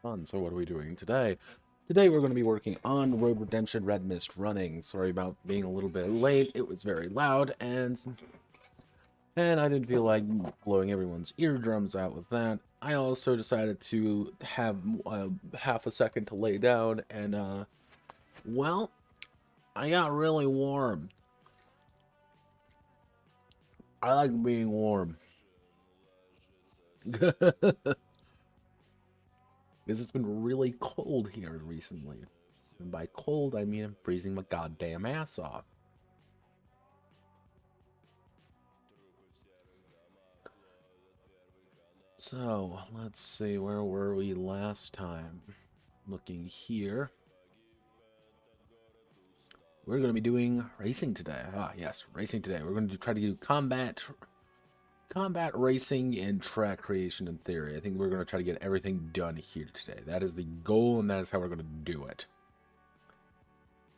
Fun. So what are we doing today? Today we're going to be working on Road Redemption Red Mist Running. Sorry about being a little bit late. It was very loud and I didn't feel like blowing everyone's eardrums out with that. I also decided to have half a second to lay down and well, I got really warm. I like being warm. Because it's been really cold here recently. And by cold, I mean I'm freezing my goddamn ass off. So, let's see, where were we last time? Looking here. We're going to be doing racing today. Ah, yes, racing today. We're going to try to do combat racing and track creation in theory. I think we're going to try to get everything done here today. That is the goal, and that is how we're going to do it.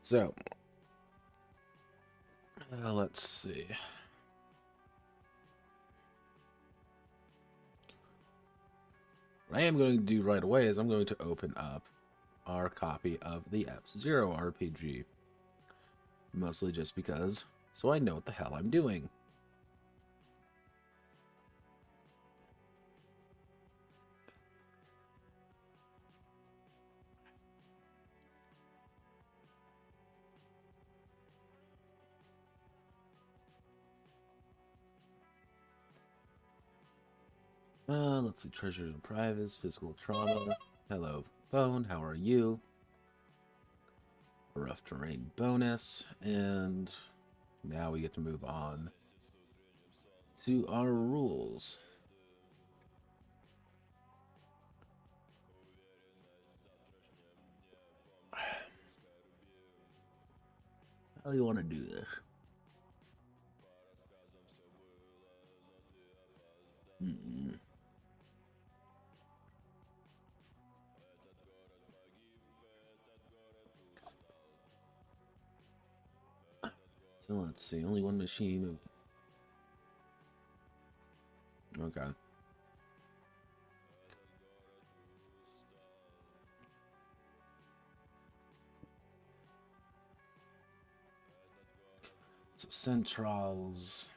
So, let's see. What I am going to do right away is I'm going to open up our copy of the F-Zero RPG. Mostly just because, so I know what the hell I'm doing. Let's see, treasures and privates, physical trauma. Hello, phone, how are you? A rough terrain bonus, and now we get to move on to our rules. How do you want to do this? So let's see, only one machine. Okay. So centrals.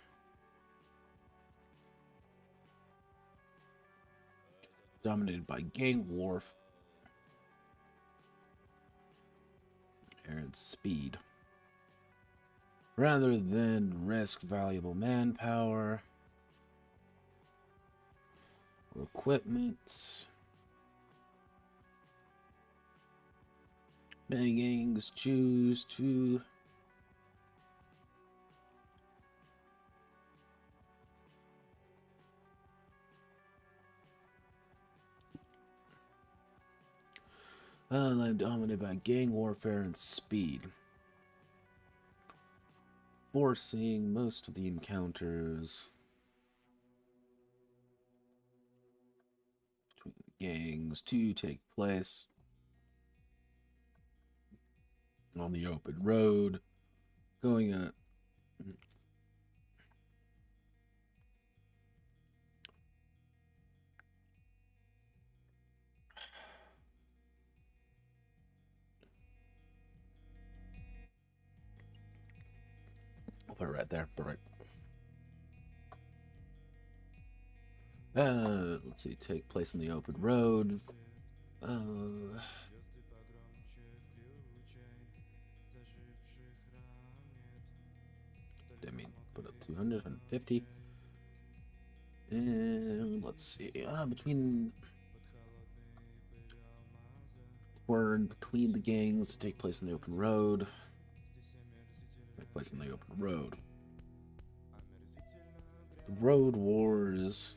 Dominated by gang warfare and speed. Rather than risk valuable manpower or equipment, many gangs choose to I'm dominated by gang warfare and speed, forcing most of the encounters between the gangs to take place on the open road, going at I'll put it right there. Perfect. Let's see. Take place on the open road. I mean, put up 200, 150. And let's see. Between the gangs to take place on the open road. Take place on the open road. The road wars.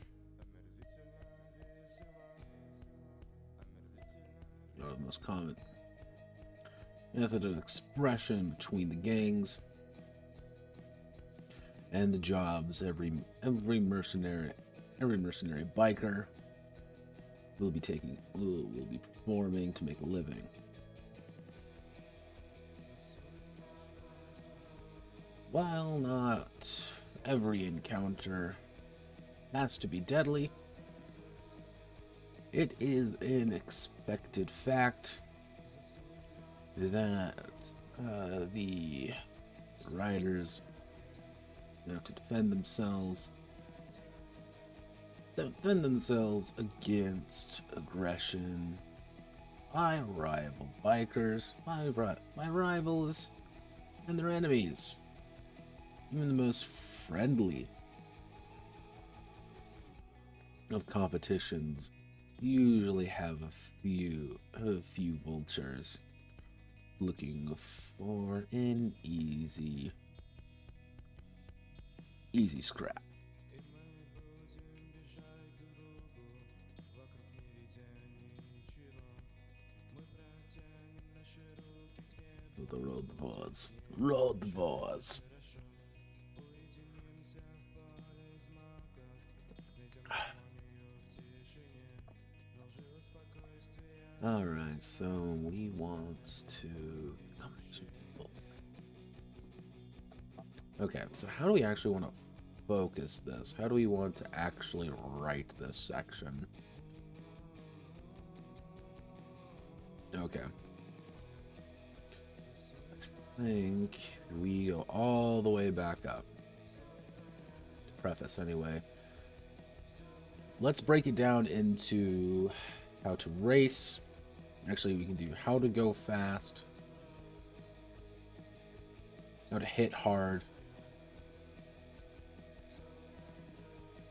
Are the most common method of expression between the gangs and the jobs every mercenary biker will be performing to make a living. While not every encounter has to be deadly, It is an expected fact that the riders have to defend themselves against aggression by rival bikers, my rivals, and their enemies. Even the most friendly of competitions usually have a few vultures looking for an easy scrap. The road the boys. Road the boys. Alright, so we want to combination people. Okay, so how do we actually want to focus this? How do we want to actually write this section? Okay. I think we go all the way back up. To preface, anyway. Let's break it down into how to race. Actually, we can do how to go fast, how to hit hard,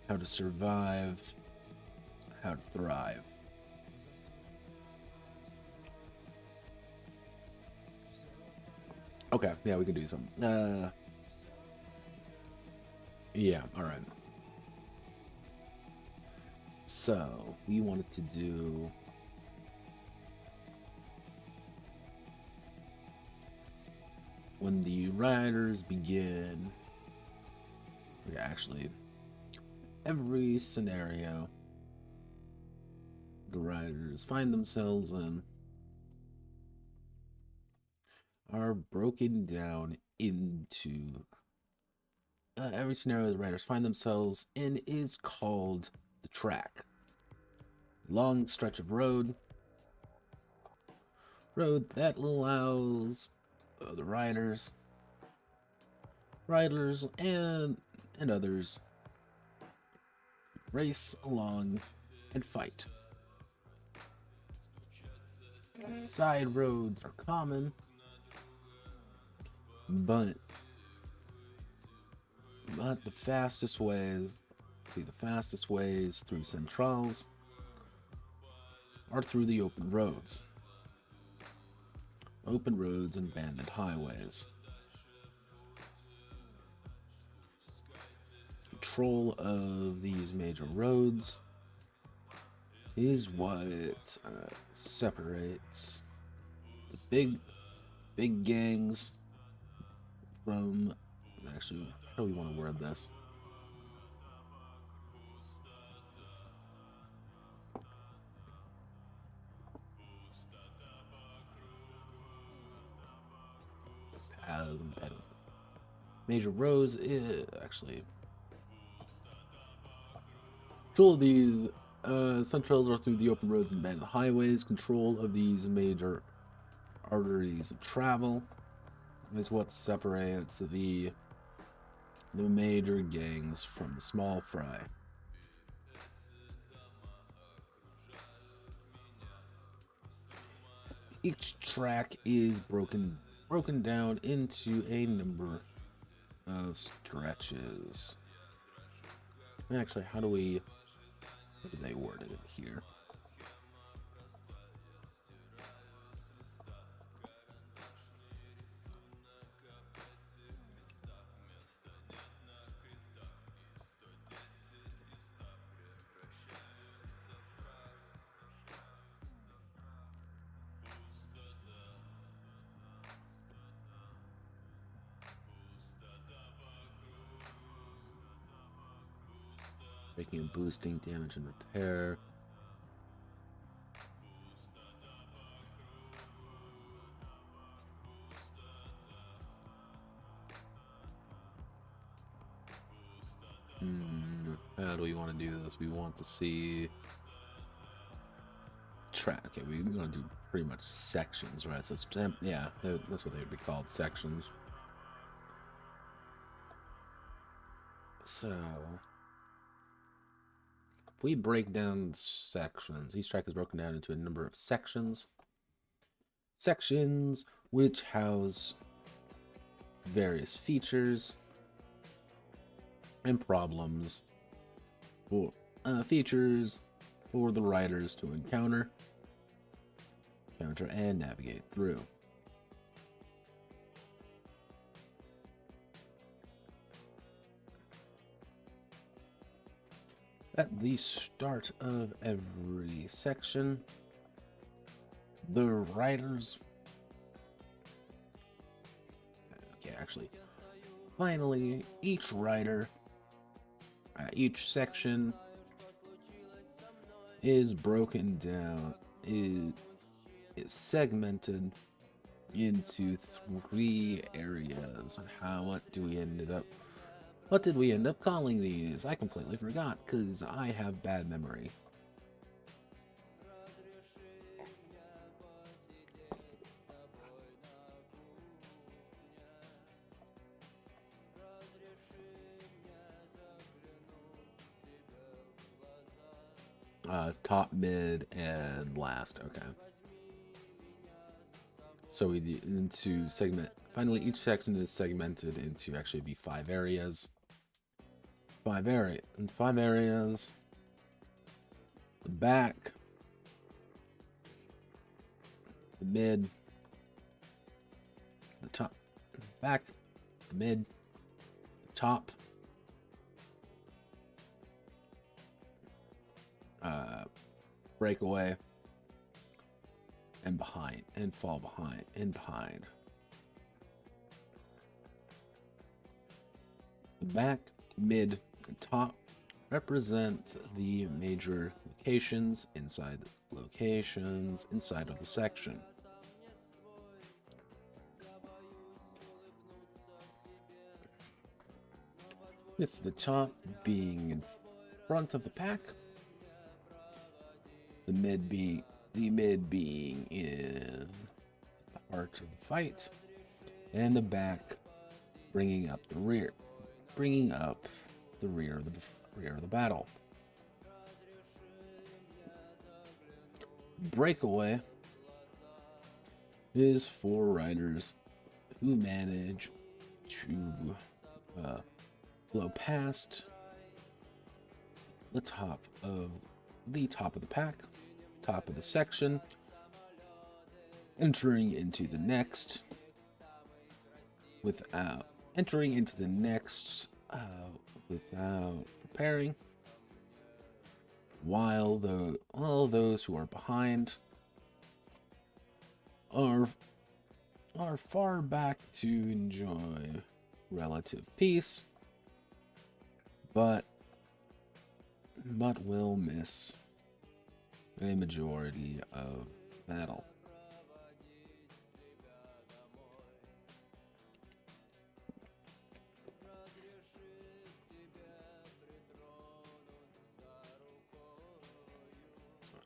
how to survive, how to thrive. Okay, yeah, we can do some. Yeah, alright. So, we wanted to do... when the riders begin... Okay, actually, every scenario the riders find themselves in are broken down into... every scenario the riders find themselves in is called the track. Long stretch of road that allows the riders and others race along and fight. Side roads are common, but the fastest ways, the fastest ways through centrals are through the open roads and banded highways. Control of these major roads is what separates the big gangs from... Actually, how do we want to word this? Major roads is actually... Control of these centrals are through the open roads and banded highways. Control of these major arteries of travel is what separates the major gangs from the small fry. Each track is broken down into a number of stretches. Actually, how do they word it here? Breaking and boosting, damage and repair. How do we want to do this? We want to see... track. Okay, we're gonna do pretty much sections, right? So yeah, that's what they would be called, sections. So if we break down sections, each track is broken down into a number of sections. Sections which house various features and problems for features for the riders to encounter and navigate through. At the start of every section, the riders... Okay, actually, finally, each rider, each section is broken down, is segmented into 3 areas. What did we end up calling these? I completely forgot because I have bad memory. Top, mid, and last. Okay. So we do into segment. Finally, each section is segmented into actually be 5 areas. 5 areas. The back, the mid, the top, back, the mid, the top, breakaway, and behind, and fall behind, and behind. The back, mid, and top represent the major locations inside of the section. With the top being in front of the pack, the mid being in the heart of the fight, and the back bringing up the rear of the battle. Breakaway is for riders who manage to blow past the top of the pack, top of the section, entering into the next without preparing, while those who are behind are far back to enjoy relative peace, but will miss a majority of battle.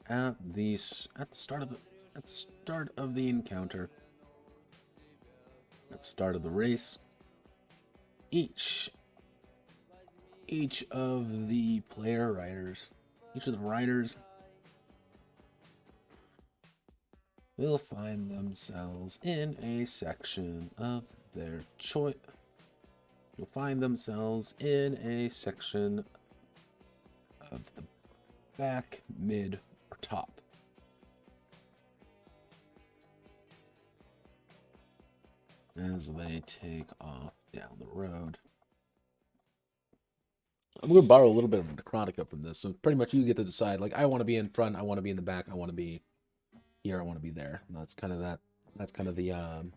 At the start of the encounter, at the start of the race, each of the riders will find themselves in a section of their choice. You'll find themselves in a section of the back, mid, or top. As they take off down the road. I'm going to borrow a little bit of Necrotica from this. So pretty much you get to decide, like, I want to be in front, I want to be in the back, I want to be here, I want to be there. And that's kind of the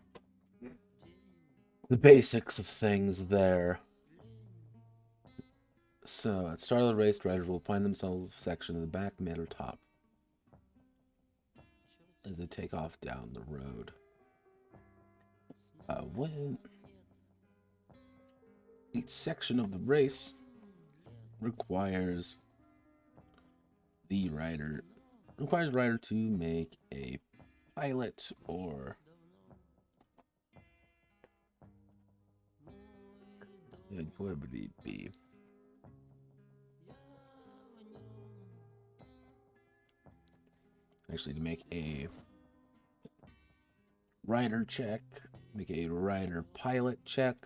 basics of things there. So at the start of the race, riders will find themselves in a section in the back, mid, or top as they take off down the road. When each section of the race requires the rider requires the writer to make a pilot or what would it be? Actually, to make a writer check, make a writer pilot check,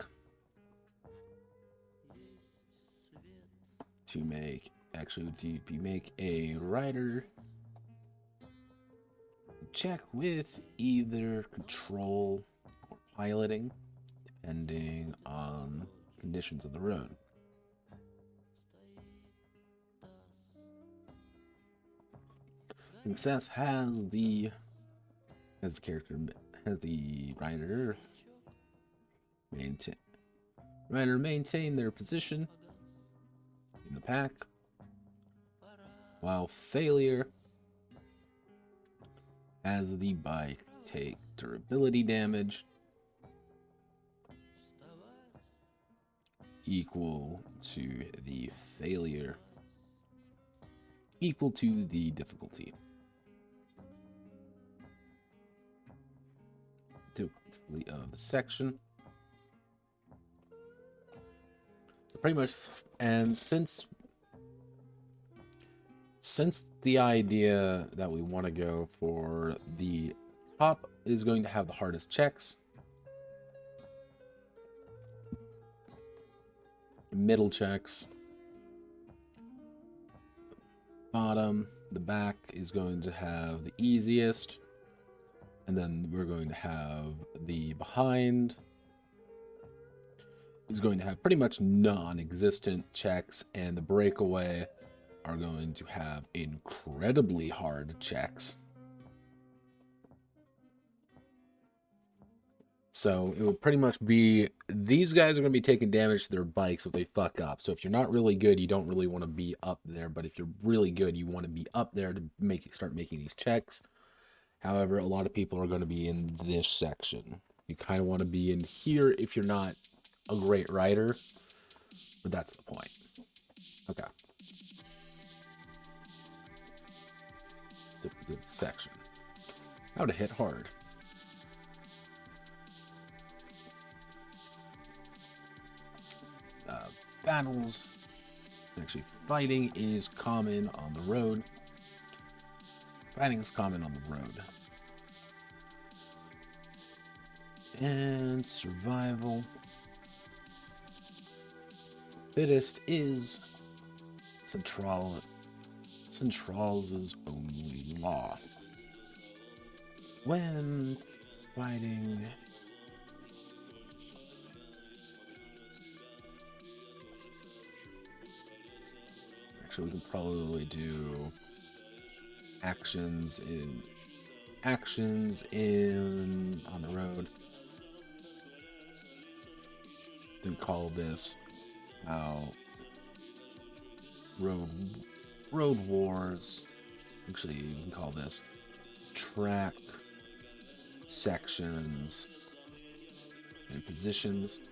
to make a writer check with either control or piloting, depending on conditions of the road. Success has the writer maintain their position in the pack, while failure has the bike take durability damage equal to the failure equal to the difficulty. Difficulty of the section. Pretty much, and since the idea that we want to go for the top is going to have the hardest checks, middle checks, bottom, the back is going to have the easiest, and then we're going to have the behind is going to have pretty much non-existent checks, and the breakaway are going to have incredibly hard checks. So it will pretty much be, these guys are going to be taking damage to their bikes if they fuck up. So if you're not really good, you don't really want to be up there. But if you're really good, you want to be up there to start making these checks. However, a lot of people are going to be in this section. You kind of want to be in here if you're not a great rider. But that's the point. Okay. Difficult section. How to hit hard. Battles. Actually, fighting is common on the road. Fighting is common on the road. And survival. Fittest is Central's only law. When fighting, actually we can probably do actions in on the road. Then call this road wars. Actually, you can call this track sections and positions.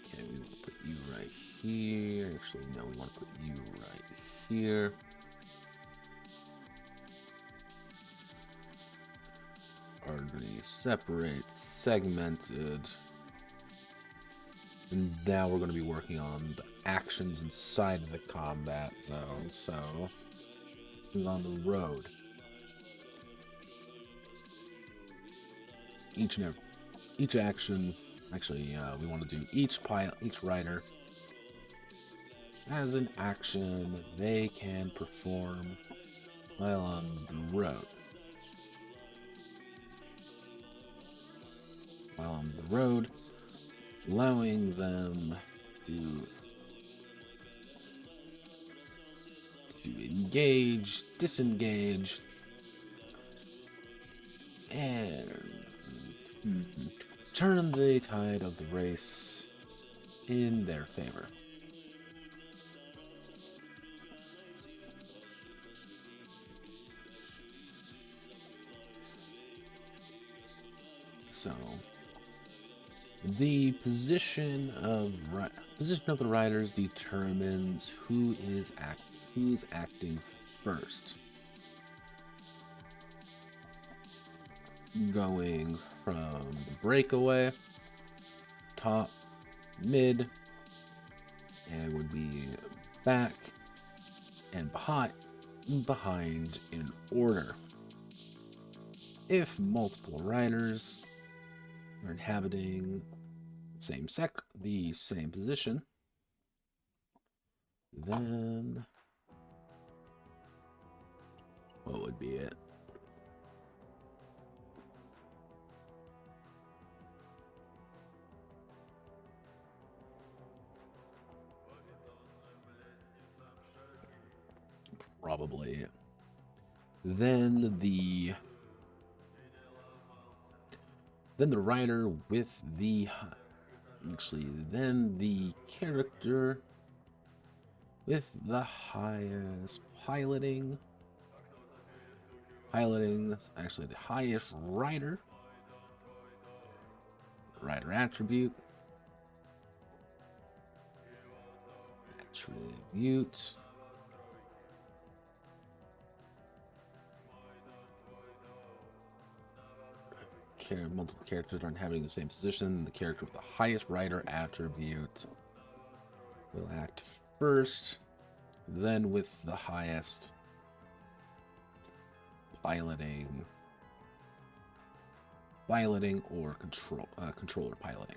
Okay, we want to put you right here. Actually, no, we want to put you right here. Artery separate, segmented. And now we're going to be working on the actions inside of the combat zone. So, on the road. Each action, actually, we want to do each rider as an action they can perform while on the road. While on the road, allowing them to engage, disengage, and turn the tide of the race in their favor. So the position of the riders determines who's acting first. Going from the breakaway, top, mid, and would be back and behind in order. If multiple riders are inhabiting the same position, then what would be it? Probably. Then the rider with the then the character with the highest piloting. That's actually the highest rider attribute. Multiple characters aren't having the same position. The character with the highest rider attribute will act first, then with the highest piloting or controller piloting.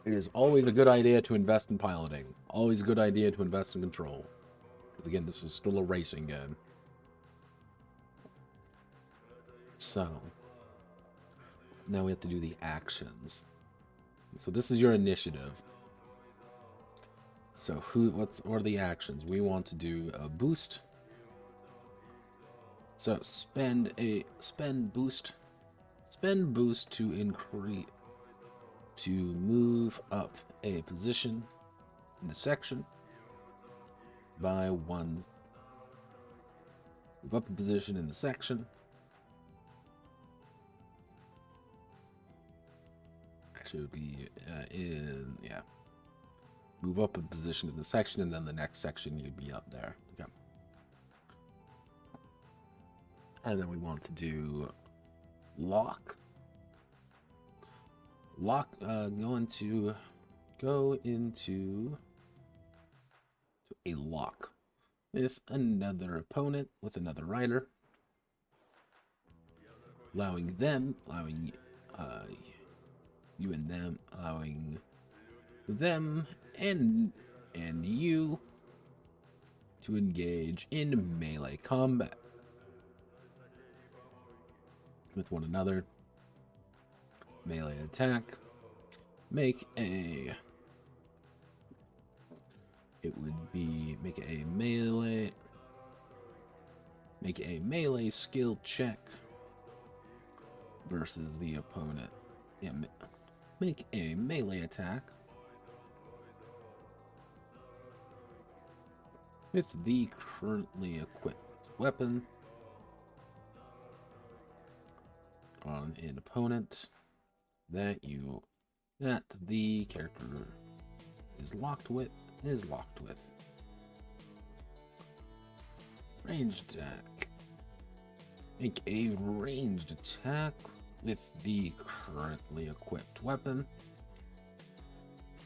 It is always a good idea to invest in piloting. Always a good idea to invest in control. Because again, this is still a racing game. So, now we have to do the actions. So this is your initiative. So what are the actions? We want to do a boost. So spend boost to move up a position in the section by 1. Move up a position in the section. Actually, it would be move up a position in the section, and then the next section you'd be up there. Okay. And then we want to do lock. Going to go into a lock with another opponent, with another rider, allowing you and them, allowing them and you to engage in melee combat with one another. Melee attack. Make a melee skill check versus the opponent. Yeah, make a melee attack with the currently equipped weapon on an opponent that the character is locked with. Ranged attack. Make a ranged attack with the currently equipped weapon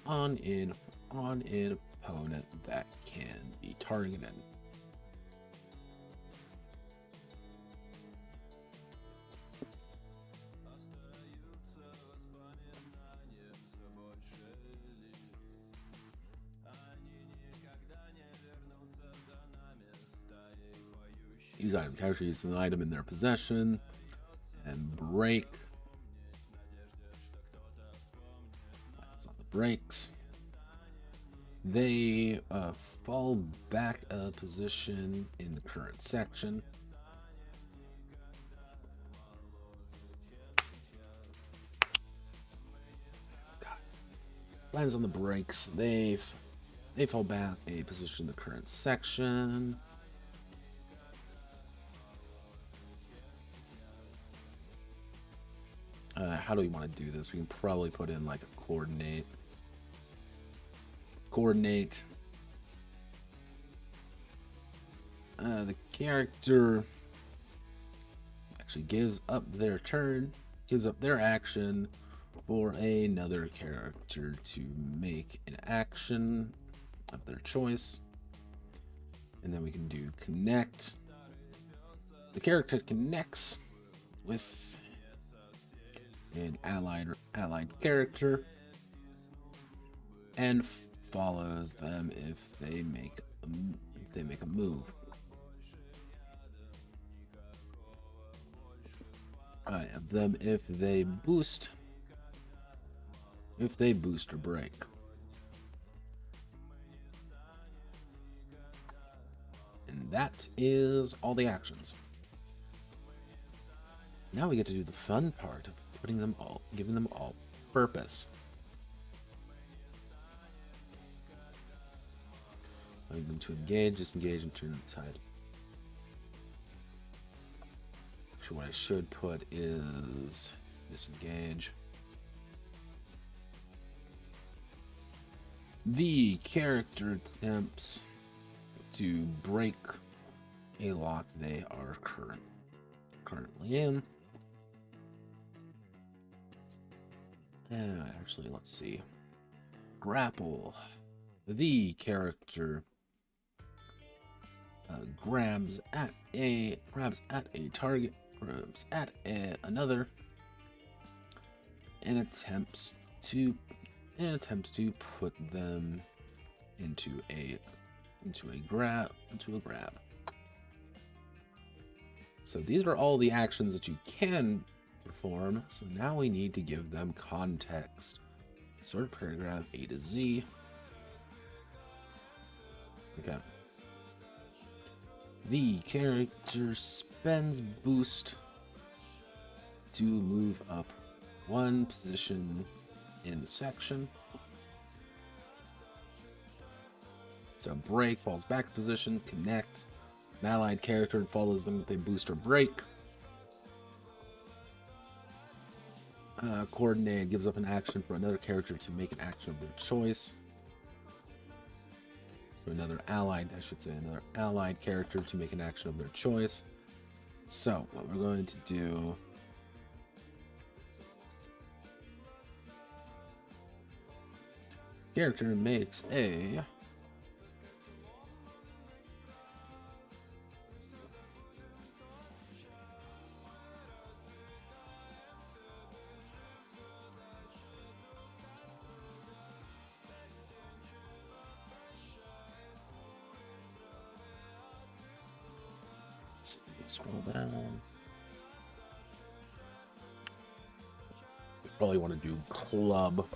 on an opponent that can be targeted. Use item. Character uses an item in their possession and break. That's on the breaks. They fall back a position in the current section. God. Lands on the brakes. They fall back a position in the current section. How do we want to do this? We can probably put in like a coordinate. The character actually gives up their turn, gives up their action for another character to make an action of their choice. And then we can do connect. The character connects with an allied character and follows them if they make a move. I have them if they boost or break. And that is all the actions. Now we get to do the fun part of giving them all purpose. I'm going to engage, disengage, and turn inside. Actually, what I should put is disengage. The character attempts to break a lock they are currently in. And actually, let's see. Grapple. The character grabs at a target, grabs at another, and attempts to put them into a grab. So these are all the actions that you can perform. So now we need to give them context. Sort of paragraph A to Z. Okay. The character spends boost to move up one position in the section. So break, falls back position, connects an allied character and follows them with a boost or break. Coordinate gives up an action for another character to make an action of their choice. Another allied character to make an action of their choice. So what we're going to do character makes a scroll down. We probably want to do club.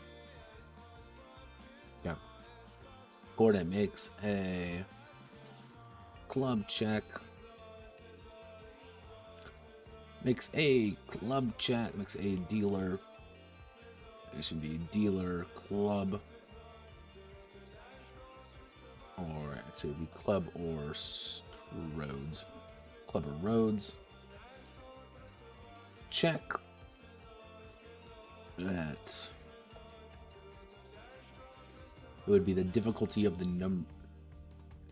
Yeah. Gordon makes a club check. Makes a dealer. It should be dealer club. Or actually it would be club or roads. Club or roads. Check. That it would be the difficulty of the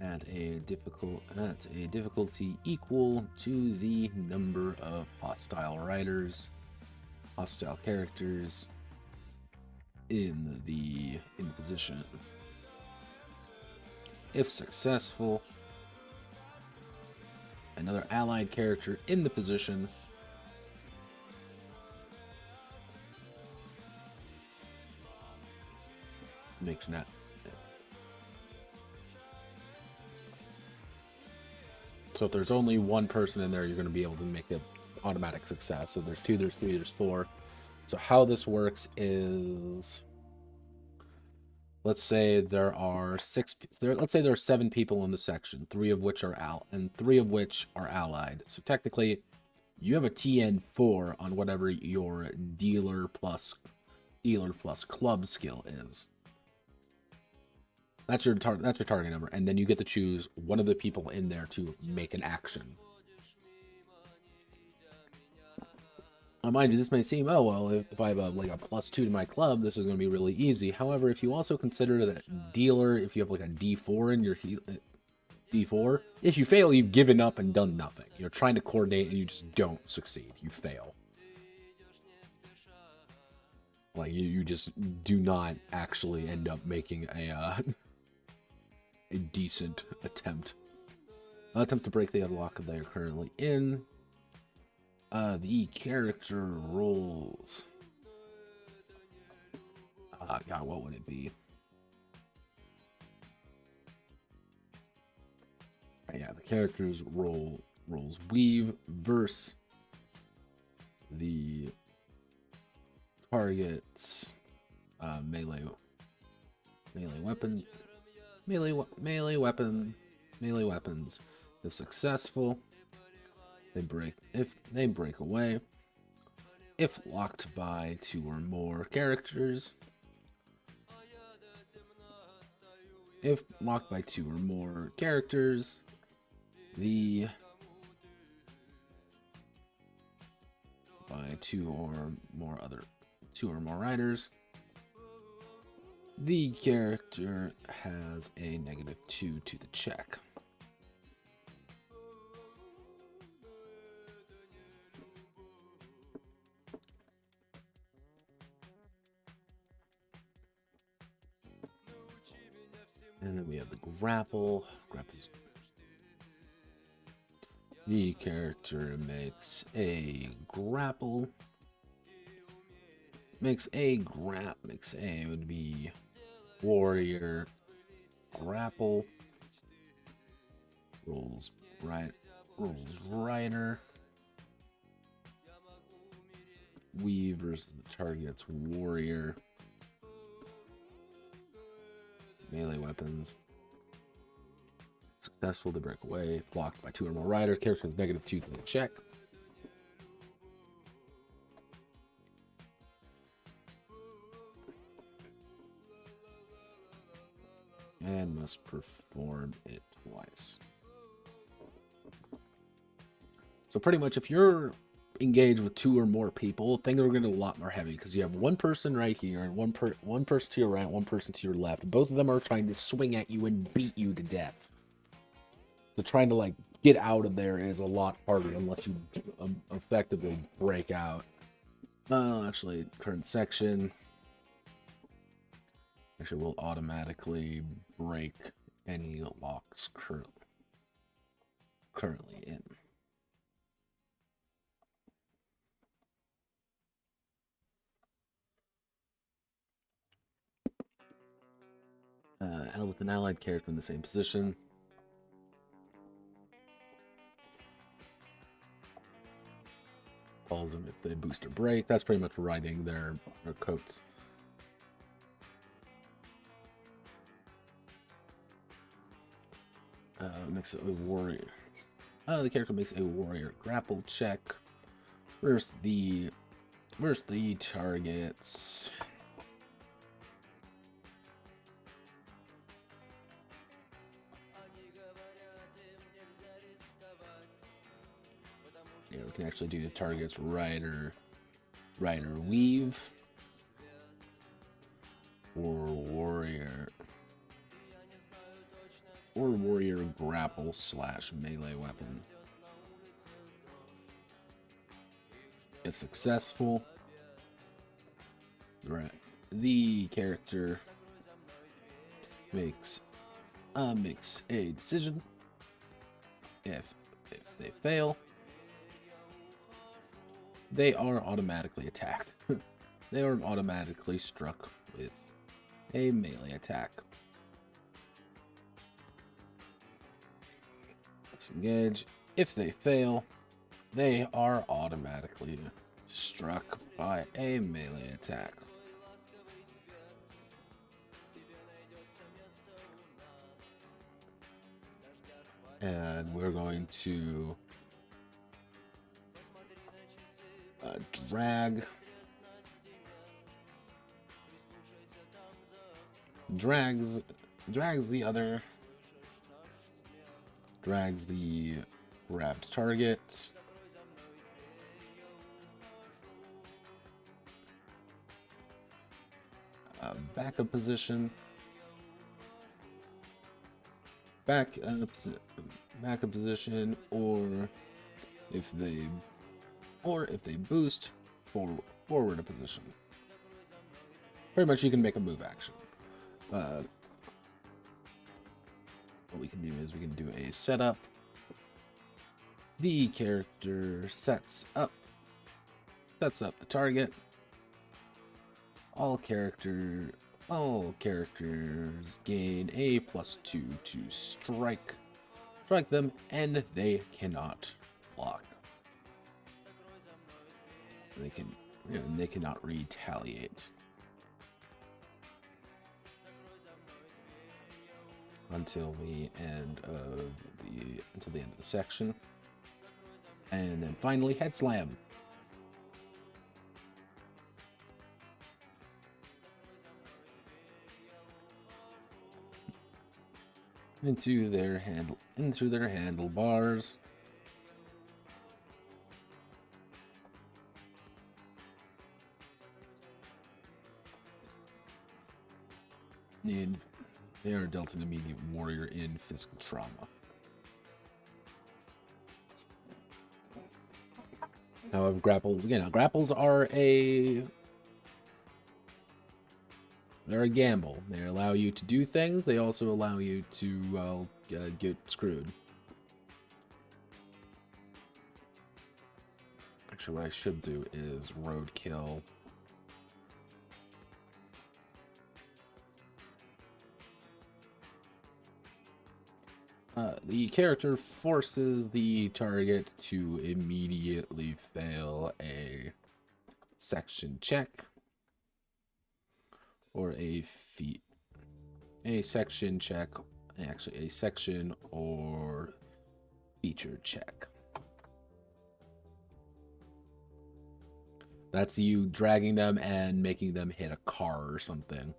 at a difficulty equal to the number of hostile characters in the position. If successful, another allied character in the position makes that. So if there's only one person in there, you're going to be able to make an automatic success. So there's 2, there's 3, there's 4. So how this works is, let's say there are 7 people in the section, 3 of which are allied. So technically, you have a TN4 on whatever your dealer plus club skill is. That's your target number, and then you get to choose one of the people in there to make an action. Now, mind you, this may seem, oh well, if I have like a +2 to my club, this is going to be really easy. However, if you also consider that dealer, if you have like a D4 in your D4, if you fail, you've given up and done nothing. You're trying to coordinate and you just don't succeed. You fail. Like you just do not actually end up making a decent attempt. Attempt to break the unlock they are currently in. The character roles. God, what would it be? Yeah, the characters roles weave versus the target's melee weapons. If successful, if they break away. If locked by 2 or more characters. If locked by 2 or more characters, the by 2 or more riders, the character has a -2 to the check. And then we have the grapple. The character makes a grapple. Would be warrior grapple. Rolls rider. Weave versus the target's warrior. Melee weapons. Successful to break away. Blocked by 2 or more riders. Character has -2 to the check. And must perform it twice. So pretty much if you're engaged with 2 or more people, things are going to be a lot more heavy because you have one person right here and one person to your right, one person to your left. Both of them are trying to swing at you and beat you to death. So trying to like get out of there is a lot harder unless you effectively break out. Actually, current section. Actually, will automatically break any locks currently in. And with an allied character in the same position. Calls them if they boost or break. That's pretty much riding their coats. Makes a warrior. The character makes a warrior grapple check. Versus the targets. Yeah, we can actually do the target's rider weave or warrior grapple / melee weapon. If successful, right, the character makes a decision. If they fail, they are automatically attacked. They are automatically struck with a melee attack. Disengage. If they fail, they are automatically struck by a melee attack. And we're going to drags drags the grabbed target. Backup position. Backup position, or if they boost forward a position. Pretty much, you can make a move action. What we can do is we can do a setup. The character sets up the target. All characters gain a +2 to strike them, and they cannot block. They cannot retaliate until the end of the section. And then finally, head slam. Into their handlebars. And they are dealt an immediate warrior in physical trauma. However, grapples are they're a gamble. They allow you to do things. They also allow you to, get screwed. Actually, what I should do is roadkill. The character forces the target to immediately fail a section check or a section check, actually a section or feature check. That's you dragging them and making them hit a car or something.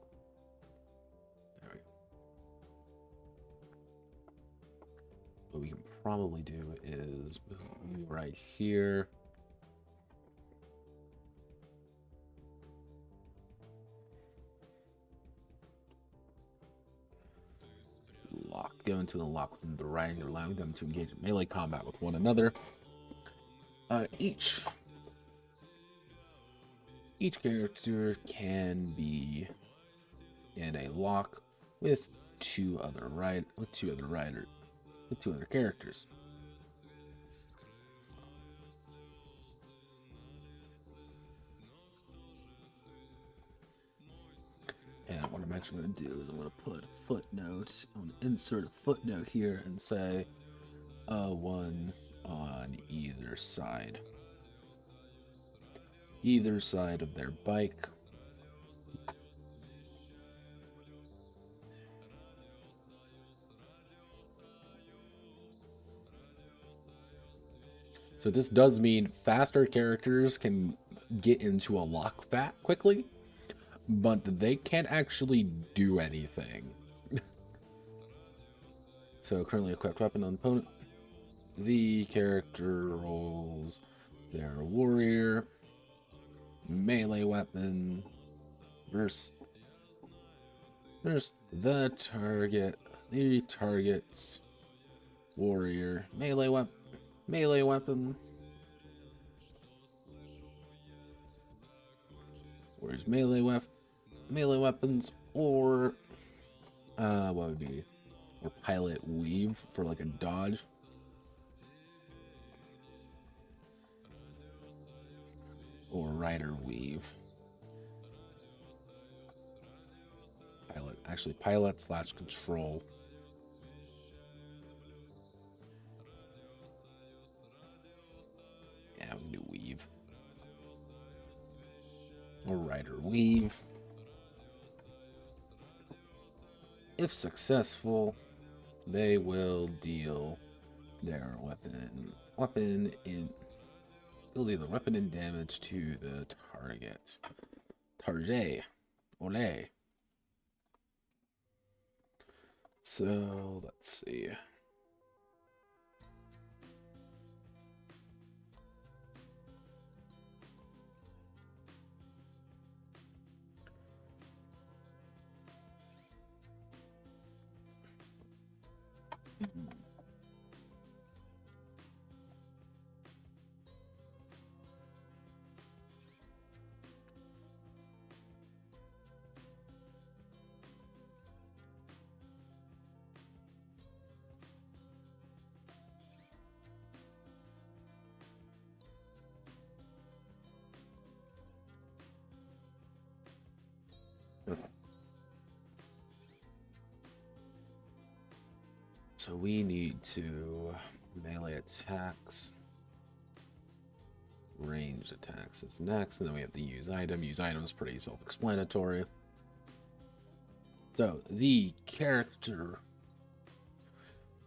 What we can probably do is right here. Go into a lock within the right, allowing them to engage in melee combat with one another. Each character can be in a lock with two other characters. And what I'm actually going to do is I'm going to put a footnote. I'm going to insert a footnote here and say one on either side of their bike. So this does mean faster characters can get into a lock quickly, but they can't actually do anything. So currently equipped weapon on opponent. The character rolls their warrior melee weapon versus the target's warrior melee weapon. Warrior's melee weapons, or what would be, or pilot weave for like a dodge. Or rider weave. Pilot/control. Yeah, we can do weave. Or rider weave. If successful, they will deal their weapon damage to the target. Ole. So let's see. So we need to melee attacks, ranged attacks is next, and then we have to use item. Use item is pretty self-explanatory. So the character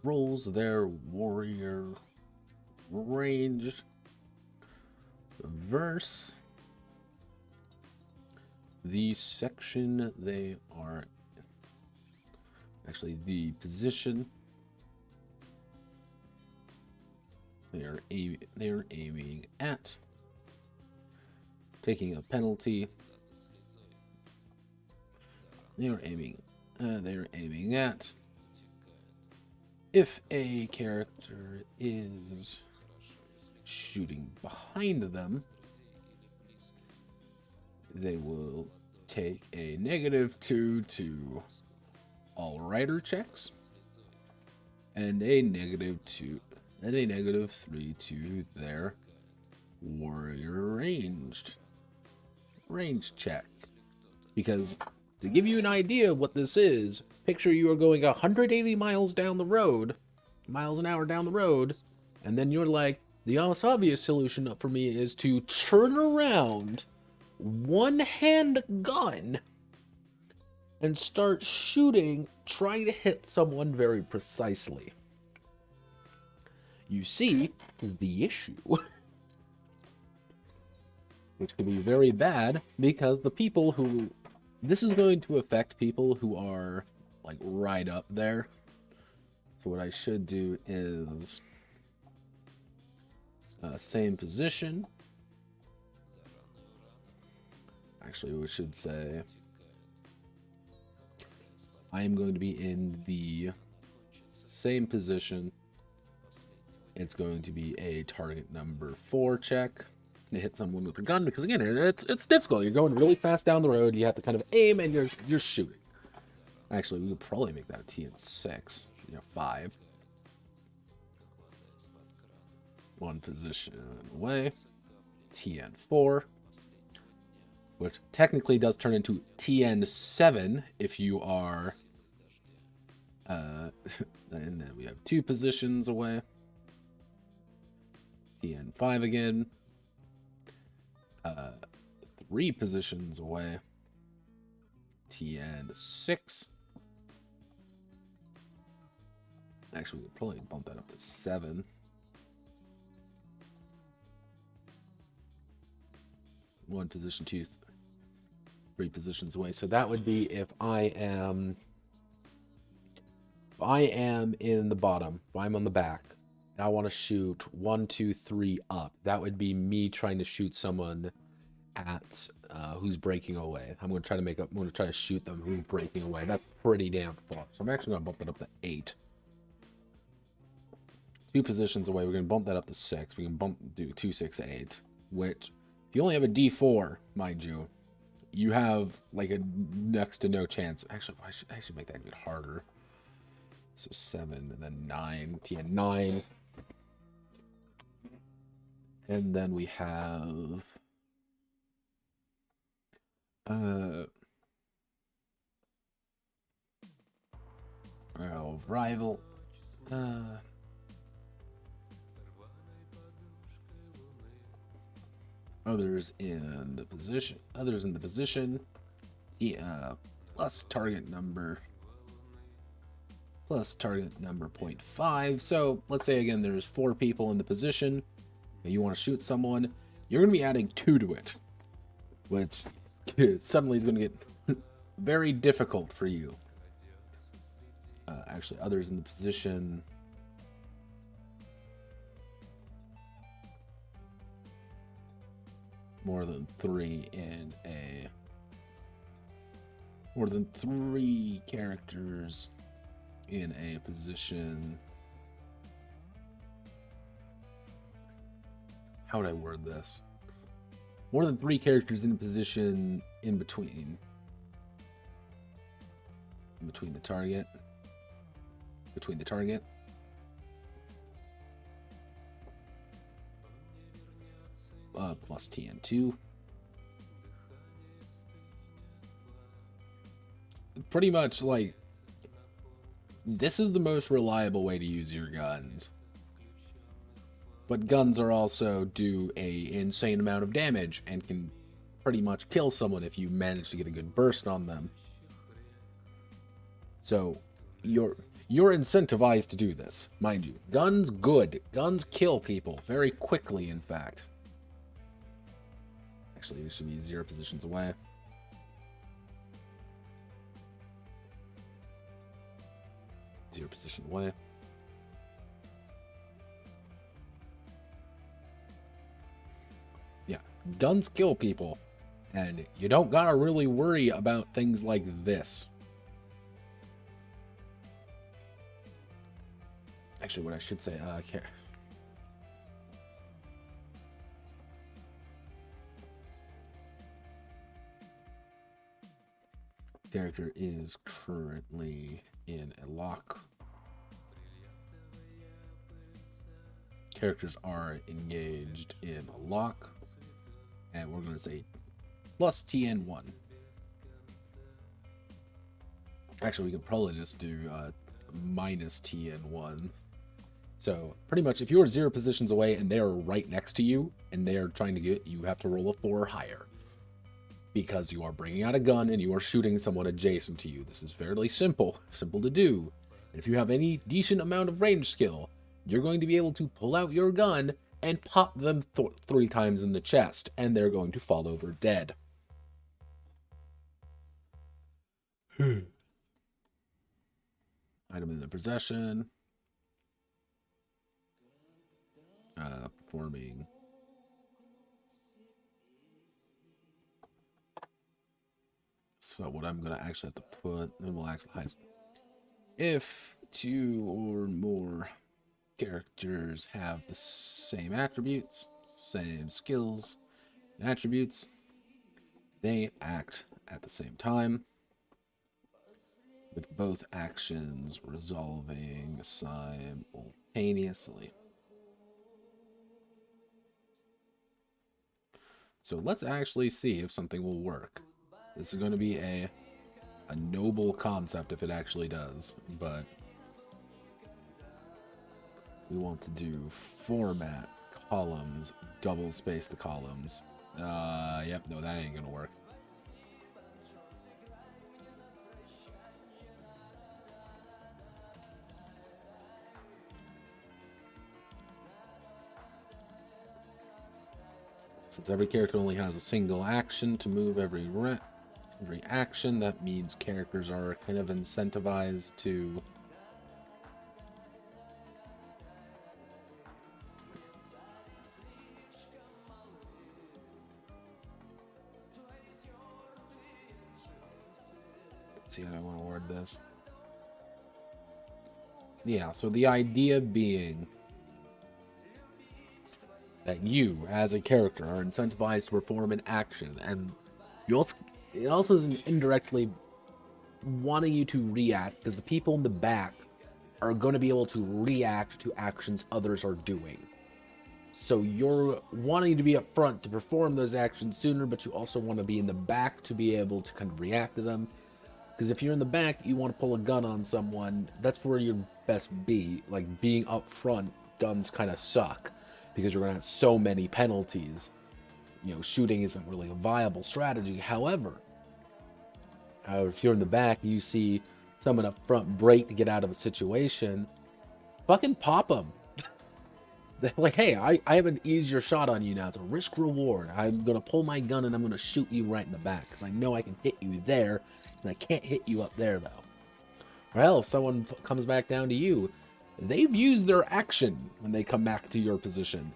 rolls their warrior ranged verse the section they are, actually the position they are aiming at, taking a penalty. They're aiming at. If a character is shooting behind them, they will take a -2 to all rider checks, and a -2 and a -3 to their warrior ranged check. Because to give you an idea of what this is, picture you are going 180 miles down the road, miles an hour down the road, and then you're like, the most obvious solution for me is to turn around, one-hand gun, and start shooting, trying to hit someone very precisely. You see the issue. Which could be very bad, because the people who... This is going to affect people who are, like, right up there. So what I should do is... same position. Actually, we should say... I am going to be in the same position. It's going to be a target number 4 check to hit someone with a gun, because again, it's difficult. You're going really fast down the road. You have to kind of aim, and you're shooting. Actually, we could probably make that a TN6. 5. One position away. TN4, which technically does turn into TN7 if you are. And then we have 2 positions away. TN5 again. 3 positions away. TN6. Actually, we'll probably bump that up to 7. One position, 2, 3 positions away. So that would be if I am in the bottom, if I'm on the back, and I want to shoot 1, 2, 3 up. That would be me trying to shoot someone at who's breaking away. I'm going to try to shoot them who's breaking away. That's pretty damn far. So I'm actually going to bump it up to 8. 2 positions away. We're going to bump that up to 6. We can do 2, 6, 8. Which, if you only have a D4, mind you, you have like a next to no chance. Actually, I should make that a bit harder. So 7 and then 9. TN9. And then we have rival. Others in the position. Plus target number 0.5. So let's say again there's 4 people in the position and you want to shoot someone, you're going to be adding 2 to it, which suddenly is going to get very difficult for you. actually, others in the position. More than three characters in a position. How would I word this? More than 3 characters in a position in between the target. Plus TN2. Pretty much, like, this is the most reliable way to use your guns. But guns are also do a insane amount of damage and can pretty much kill someone if you manage to get a good burst on them. So you're incentivized to do this, mind you. Guns, good. Guns kill people very quickly, in fact. Actually, it should be 0 positions away. Zero position away. Yeah, guns kill people, and you don't gotta really worry about things like this. Actually, what I should say, okay. Character is currently in a lock. Characters are engaged in a lock, and we're going to say plus TN1. Actually, we can probably just do minus TN1. So pretty much, if you're 0 positions away and they are right next to you and they are trying to get you, have to roll a 4 or higher, because you are bringing out a gun and you are shooting someone adjacent to you. This is fairly simple to do. And if you have any decent amount of range skill, you're going to be able to pull out your gun and pop them 3 times in the chest, and they're going to fall over dead. Item in the possession. Performing. So what I'm going to actually have to put, and we'll actually hide. If 2 or more characters have the same attributes, same skills, and attributes, they act at the same time, with both actions resolving simultaneously. So let's actually see if something will work. This is going to be a noble concept if it actually does, but we want to do format columns, double space the columns. Yep, no, that ain't gonna work. Since every character only has a single action to move every action, that means characters are kind of incentivized to see how I want to word this. Yeah, so the idea being that you, as a character, are incentivized to perform an action, and it also is indirectly wanting you to react, because the people in the back are going to be able to react to actions others are doing. So you're wanting to be up front to perform those actions sooner, but you also want to be in the back to be able to kind of react to them. Because if you're in the back, you want to pull a gun on someone, that's where you'd best be. Like, being up front, guns kind of suck, because you're going to have so many penalties. You know, shooting isn't really a viable strategy. However, if you're in the back, you see someone up front break to get out of a situation, fucking pop them. They're like, hey, I have an easier shot on you now. It's a risk reward. I'm going to pull my gun and I'm going to shoot you right in the back, because I know I can hit you there, and I can't hit you up there, though. Well, if someone comes back down to you, they've used their action when they come back to your position.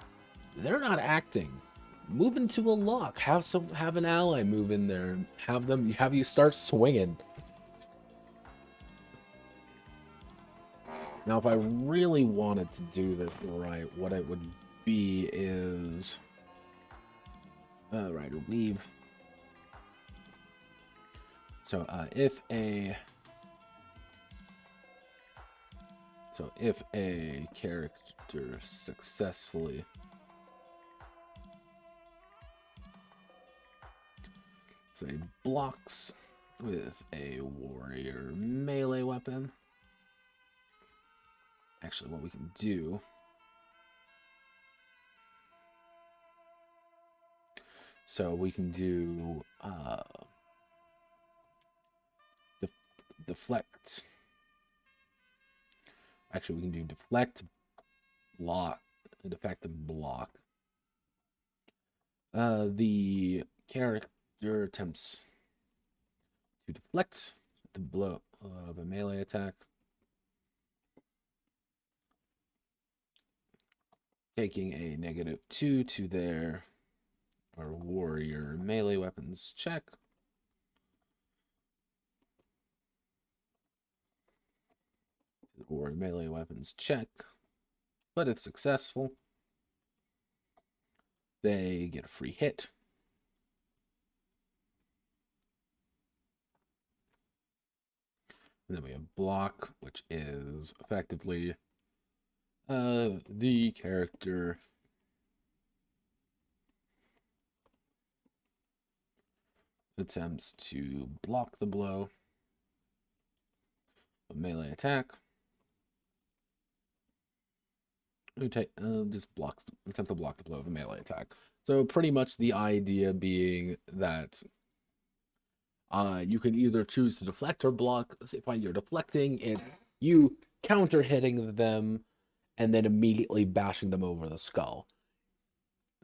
They're not acting. Move into a lock. Have an ally move in there. Have you start swinging. Now, if I really wanted to do this right, what it would be is rider weave. So if a character successfully blocks with a warrior melee weapon. Actually, what we can do deflect. Actually, we can do deflect, block, deflect and block. The character attempts to deflect the blow of a melee attack, taking a -2 to their warrior melee weapons check. Warrior melee weapons check. But if successful, they get a free hit. And then we have block, which is effectively the character attempts to block the blow of melee attack. Just attempt to block the blow of a melee attack. So pretty much the idea being that you can either choose to deflect or block. While you're deflecting, it's you counter hitting them and then immediately bashing them over the skull.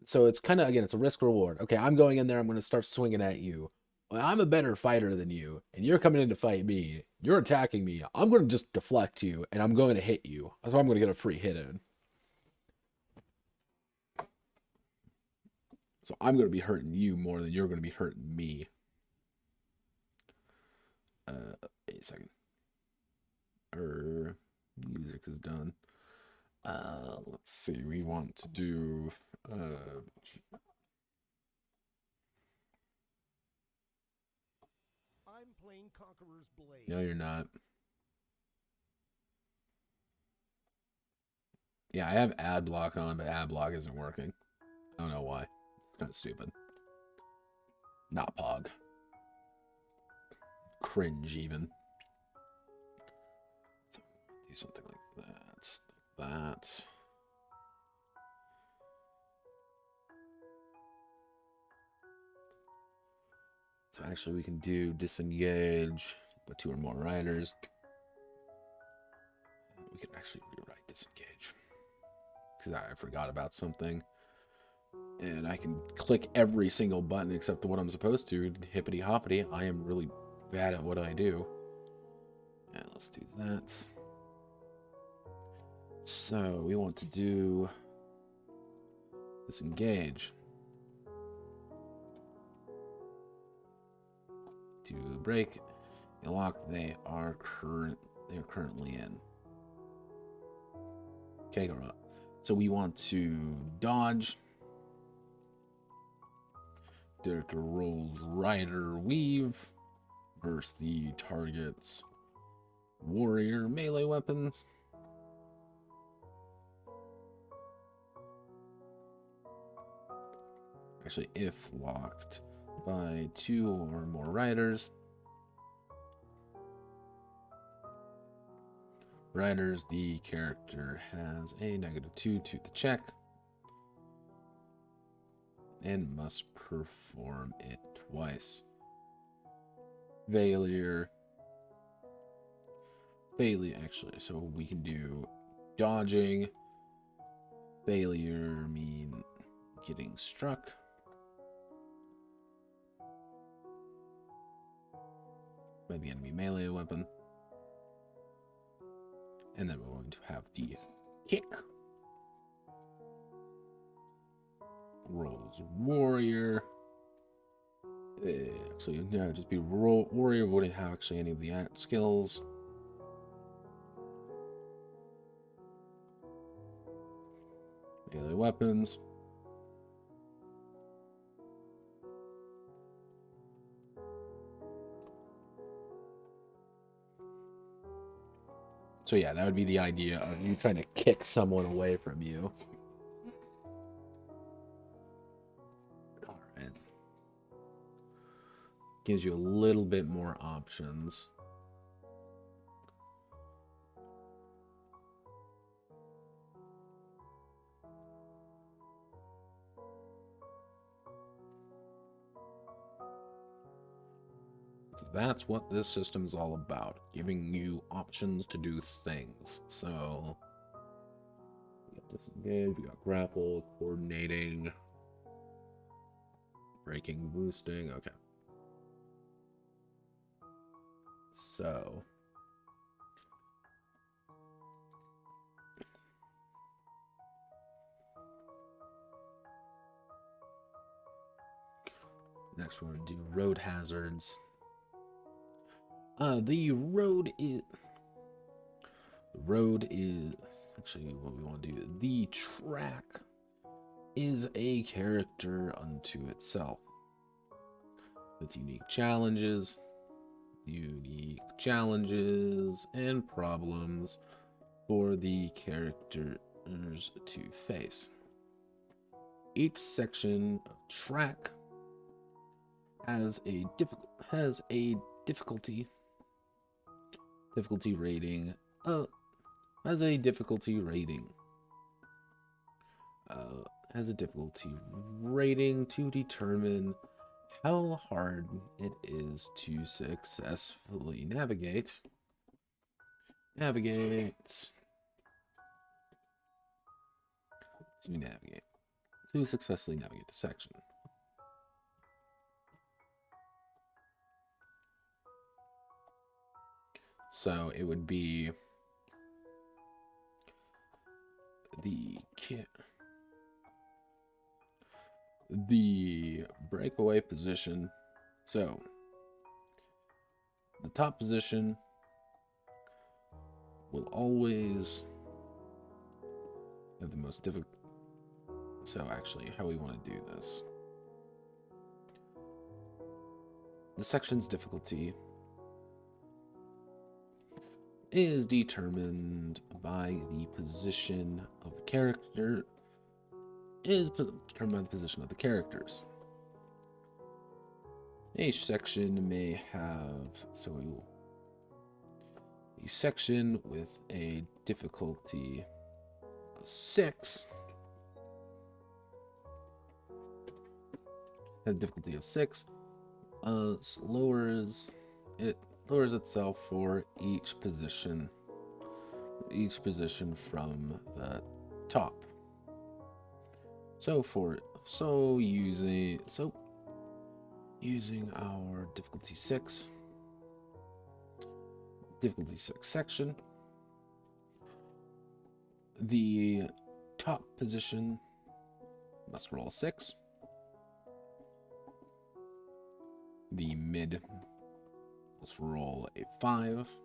So it's kind of, again, it's a risk reward. Okay, I'm going in there, I'm going to start swinging at you. Well, I'm a better fighter than you, and you're coming in to fight me. You're attacking me. I'm going to just deflect you, and I'm going to hit you. So I'm going to get a free hit in. So I'm going to be hurting you more than you're going to be hurting me. Wait a second. Music is done. Let's see. We want to do I'm playing Conqueror's Blade. No, you're not. Yeah, I have ad block on, but ad block isn't working. I don't know why. It's kind of stupid. Not pog. Cringe, even. So, do something like that. So actually we can do disengage, but 2 or more riders. We can actually rewrite disengage. Because I forgot about something. And I can click every single button except the one I'm supposed to. Hippity hoppity. I am really bad at what I do. Yeah, let's do that. So we want to do disengage. To break a lock they are currently in. Okay, go up. So we want to dodge. Character rolls rider weave versus the target's warrior melee weapons. Actually, if locked by 2 or more riders. Riders, the character has a -2 to the check and must perform it twice. Failure, actually, so we can do dodging. Failure mean getting struck. By the enemy melee weapon. And then we're going to have the kick. Rolls warrior. Actually, yeah, just be warrior. Wouldn't have actually any of the skills. Melee weapons. So yeah, that would be the idea of you trying to kick someone away from you. Alright. Gives you a little bit more options. So that's what this system is all about, giving you options to do things. So we got disengage, we got grapple, coordinating, breaking, boosting. Okay. So next we're going to do road hazards. The road is actually what we want to do. The track is a character unto itself with unique challenges and problems for the characters to face. Each section of track has a difficulty rating. Has a difficulty rating to determine how hard it is to successfully navigate to successfully navigate the section. So it would be the breakaway position. So the top position will always have the most difficult. So actually, how we want to do this. The section's difficulty is determined by the position of the character. Determined by the position of the characters. Each section may have a section with a difficulty of 6. A difficulty of 6 lowers itself for each position from the top. Using our difficulty 6 section, the top position must roll a 6. The mid must roll a 5.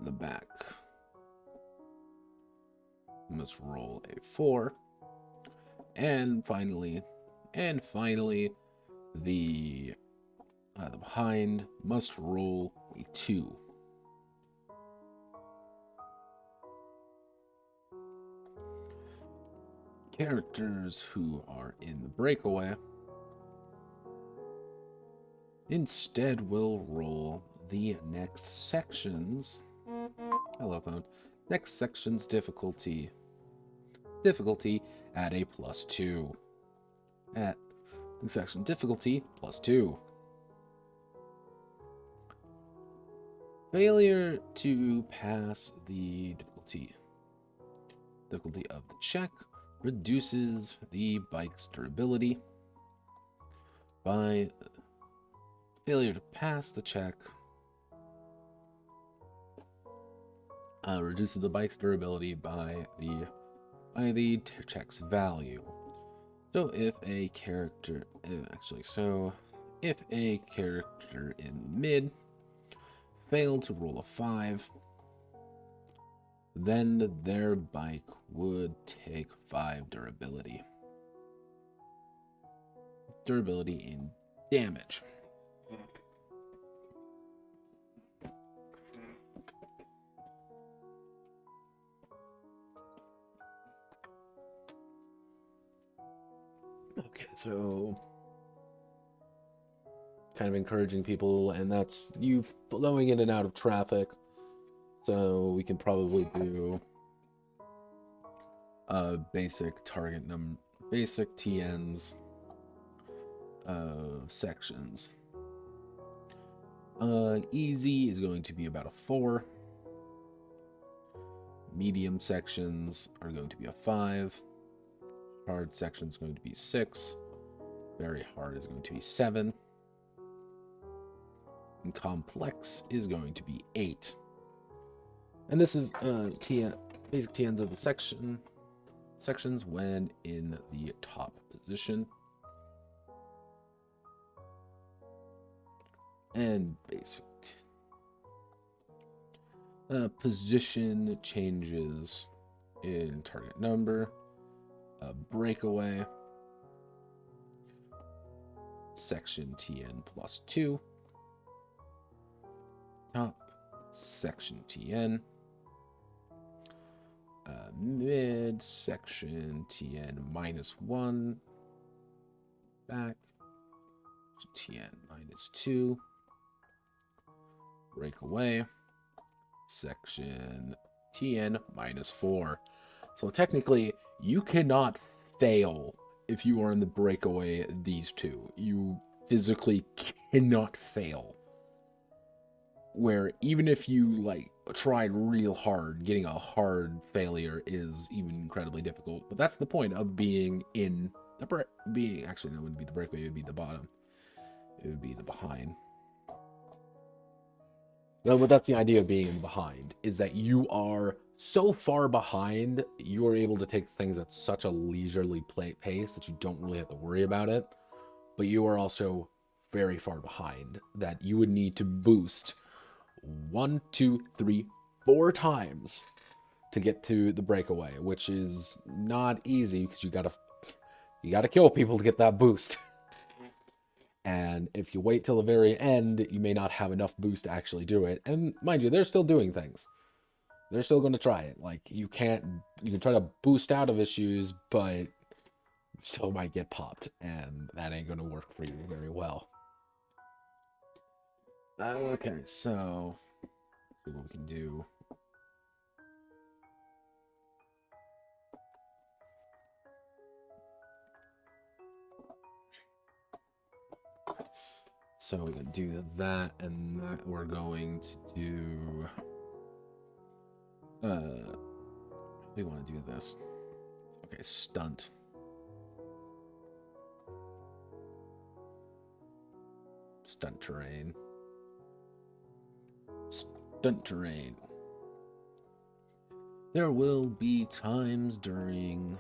The back must roll a 4. And finally, the behind must roll a 2. Characters who are in the breakaway instead will roll the next section's difficulty at a +2. At section difficulty +2. Failure to pass the difficulty of the check reduces the bike's durability. By failure to pass the check, reduces the bike's durability by the check's value. So if a character, if a character in mid failed to roll a 5, then their bike would take 5 durability. Durability in damage. Okay, so kind of encouraging people, and that's you flowing in and out of traffic. So we can probably do basic target number, basic TNs of sections. Easy is going to be about a 4. Medium sections are going to be a 5. Hard section is going to be 6. Very hard is going to be 7. And complex is going to be 8. And this is basic TNs of the sections when in the top position. And basic position changes in target number, breakaway, section TN plus 2, top, section TN, mid, section TN minus 1, back, TN minus 2, breakaway, section TN minus 4. So technically, you cannot fail if you are in the breakaway these two. You physically cannot fail. Where even if you like tried real hard, getting a hard failure is even incredibly difficult. But that's the point of being in the actually no, it wouldn't be the breakaway, it would be the bottom. It would be the behind. No, but that's the idea of being behind, is that you are so far behind, you are able to take things at such a leisurely pace that you don't really have to worry about it. But you are also very far behind, that you would need to boost 1, 2, 3, 4 times to get to the breakaway, which is not easy because you gotta kill people to get that boost. And if you wait till the very end, you may not have enough boost to actually do it. And mind you, they're still doing things. They're still going to try it. Like, you can try to boost out of issues, but you still might get popped. And that ain't going to work for you very well. Okay, so see what we can do. So we're going to do that, and that we're going to do... we want to do this. Okay, stunt. Stunt terrain. Stunt terrain. There will be times on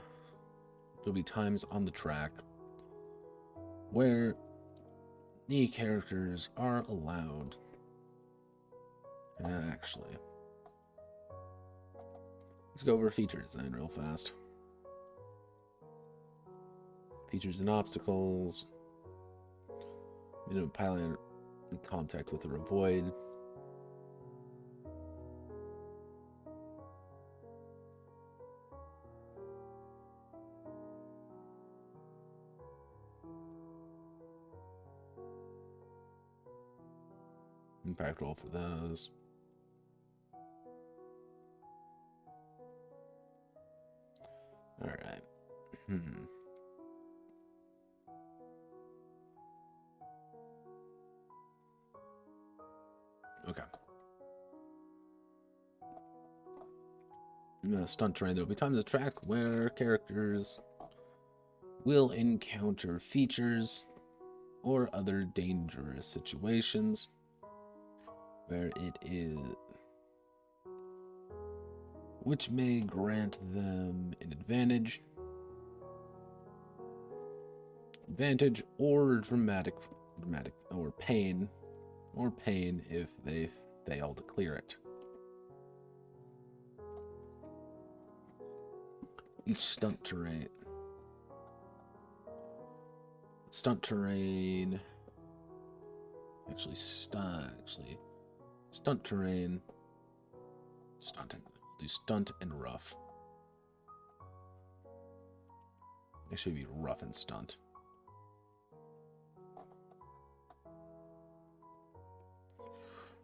the track where the characters are allowed. Actually, let's go over features then real fast. Features and obstacles. Minimum pilot in contact with or avoid. Impact roll for those. All right. Okay. Stunt terrain. There will be times on the track where characters will encounter features or other dangerous situations where it is which may grant them an advantage or dramatic or pain if they fail to clear it. Each stunt terrain stunt terrain do stunt and rough. It should be rough and stunt.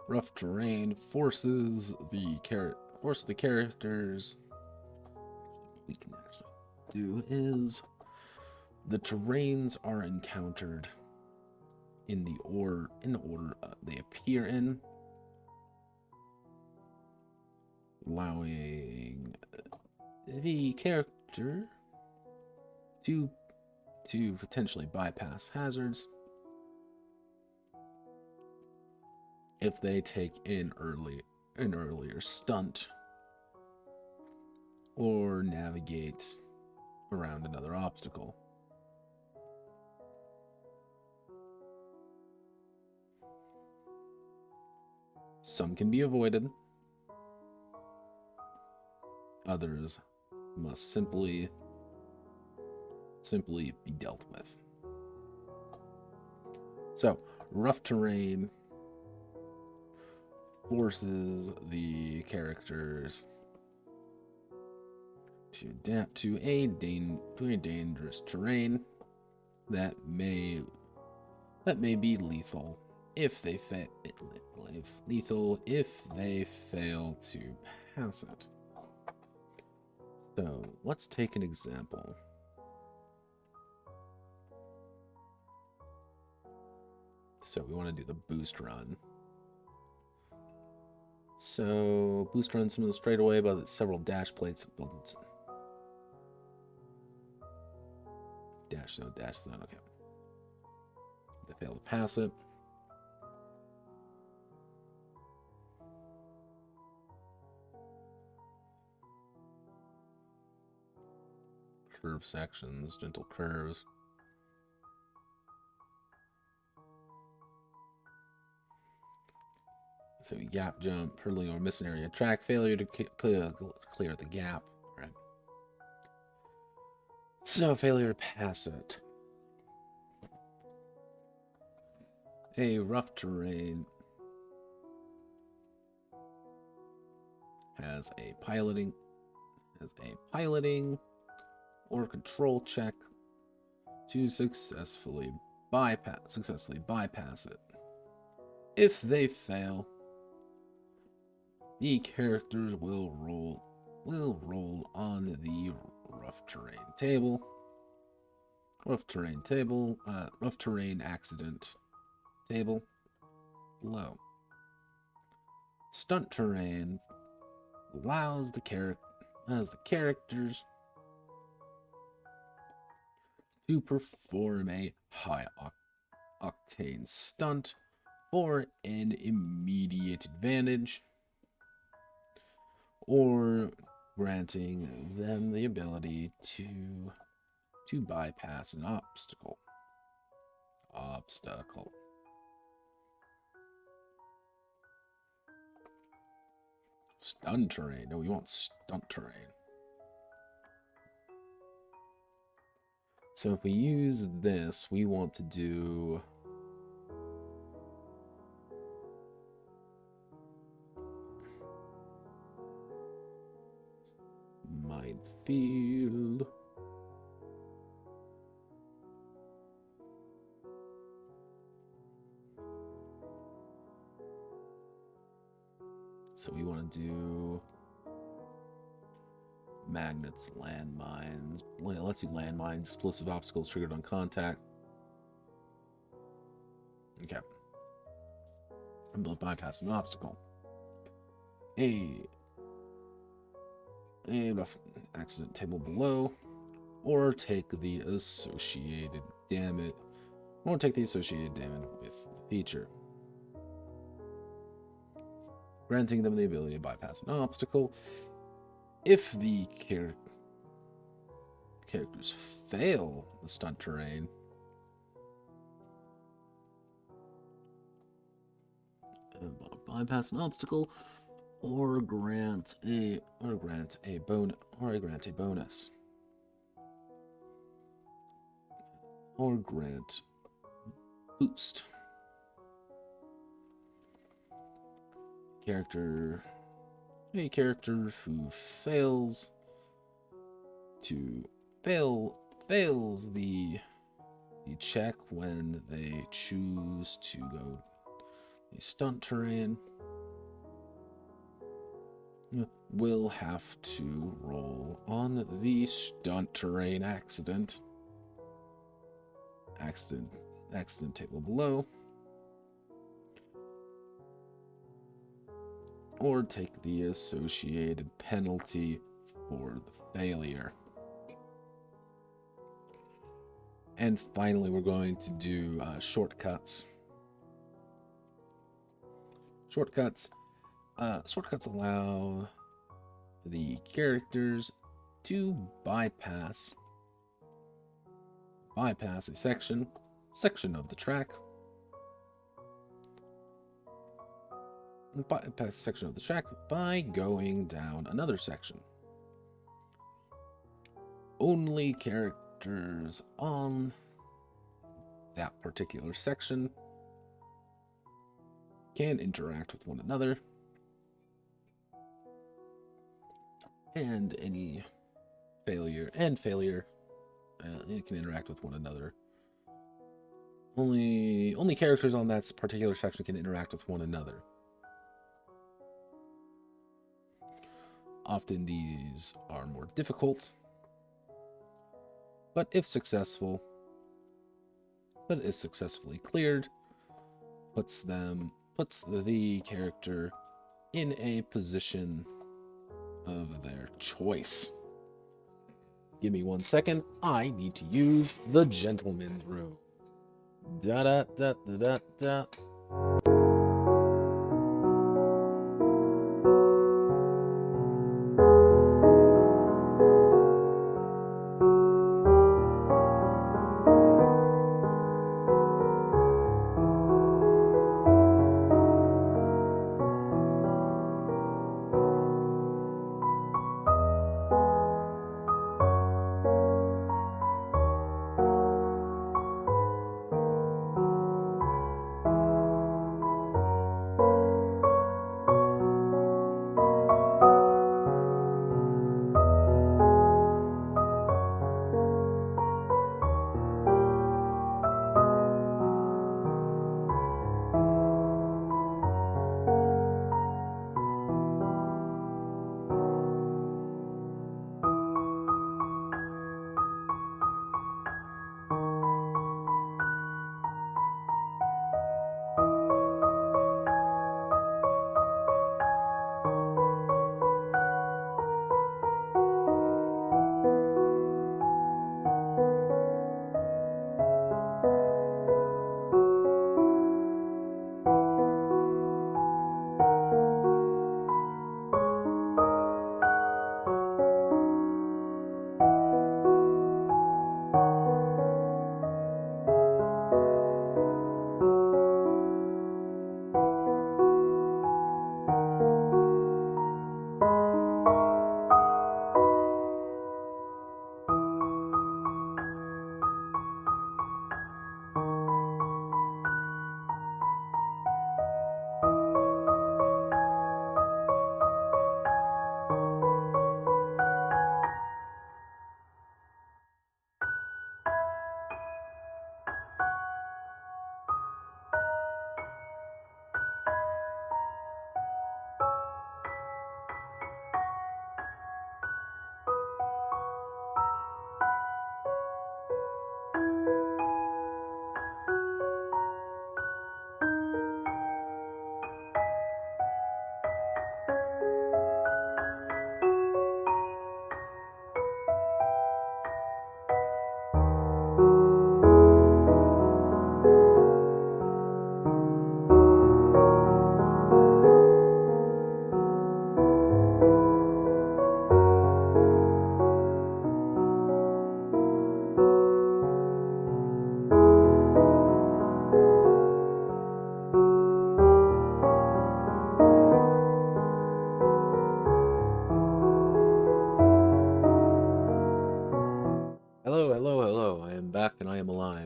Rough terrain forces the characters. What we can actually do is the terrains are encountered in the order they appear in, allowing the character to potentially bypass hazards if they take an earlier stunt or navigate around another obstacle. Some can be avoided. Others must simply be dealt with. So, rough terrain forces the characters to adapt to a dangerous terrain that may be lethal if they fail to pass it. So let's take an example. So we want to do the boost run. So boost run smooth straightaway, but several dash plates built in. Dash zone, okay. They fail to pass it. Curve sections, gentle curves. So gap jump, hurdling or missing area track, failure to clear the gap. Right. So failure to pass it. A rough terrain has a piloting or control check to successfully bypass it. If they fail, the characters will roll on the rough terrain accident table below. Stunt terrain allows the characters to perform a high octane stunt for an immediate advantage, or granting them the ability to bypass an obstacle. Stunt terrain. No, we want stunt terrain. So if we use this, we want to do minefield. So we want to do magnets, landmines. Let's do landmines. Explosive obstacles triggered on contact. Okay. I'm going to bypass an obstacle. A rough accident table below, or take the associated damage. With the feature, granting them the ability to bypass an obstacle. If the characters fail the stunt terrain, bypass an obstacle, or grant a bonus, or grant boost. A character who fails the check when they choose to go the stunt terrain will have to roll on the stunt terrain accident table below, or take the associated penalty for the failure. And finally, we're going to do shortcuts. Shortcuts allow the characters to bypass a section of the track. Bypass section of the track by going down another section. Only characters on that particular section can interact with one another, and any failure it can interact with one another. Only characters on that particular section can interact with one another. Often these are more difficult, but if successfully cleared, puts the character in a position of their choice. Give me 1 second. I need to use the gentleman's room. Da da da da da da.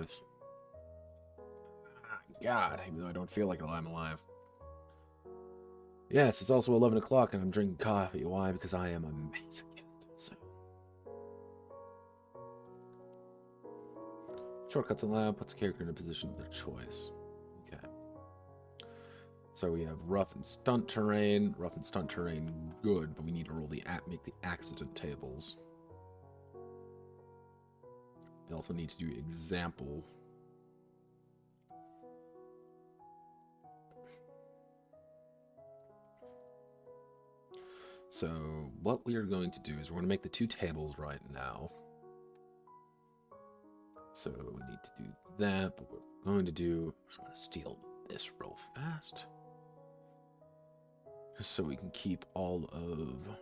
this. God, even though I don't feel like I'm alive. Yes, it's also 11 o'clock and I'm drinking coffee. Why? Because I am a masochist. So. Shortcuts allowed, puts a character in a position of their choice. Okay. So we have rough and stunt terrain. Rough and stunt terrain, good, but we need to roll make the accident tables. We also need to do example. So what we are going to do is we're going to make the two tables right now. So we need to do that, but we're going to do, I'm going to steal this real fast. Just so we can keep all of,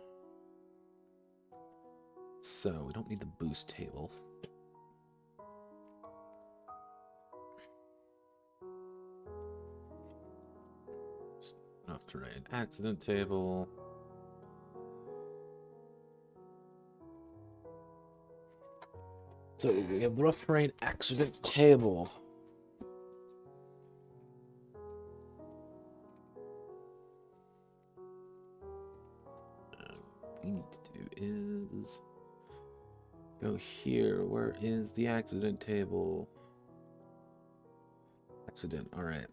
so we don't need the boost table. Enough terrain, accident table. So we have the rough terrain accident table. What we need to do is go here. Where is the accident table? Accident, all right.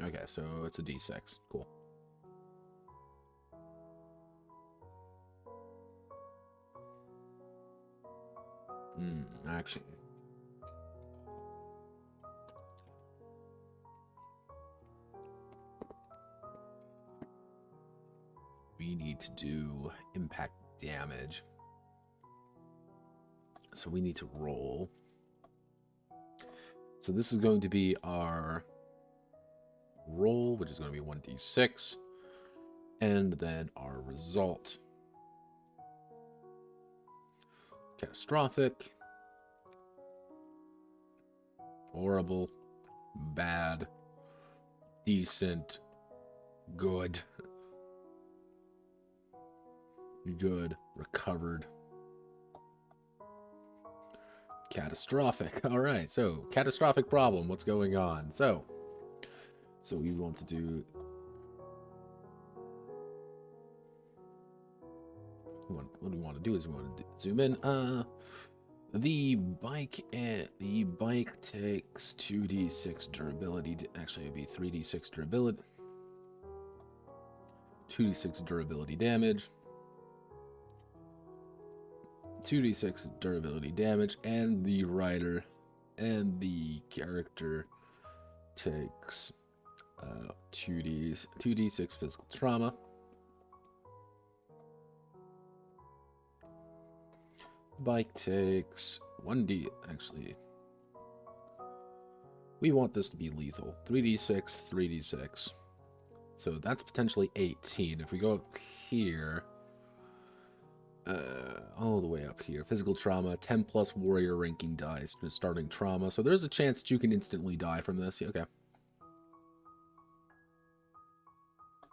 Okay, so it's a D6. Cool. Actually. We need to do impact damage. So we need to roll. So this is going to be our roll, which is going to be 1d6. And then our result. Catastrophic. Horrible. Bad. Decent. Good. Good. Recovered. Catastrophic. All right. So, catastrophic problem. What's going on? So we want to do... What we want to do is we want to zoom in. The bike takes 2d6 durability. Actually, it'd be 3d6 durability. 2d6 durability damage. 2d6 durability damage, and the rider and the character takes 2d6 physical trauma. Bike takes 1d. Actually, we want this to be lethal. 3d6, 3d6. So that's potentially 18. If we go up here, all the way up here, physical trauma, 10 plus warrior ranking dice, starting trauma. So there's a chance that you can instantly die from this. Yeah, okay.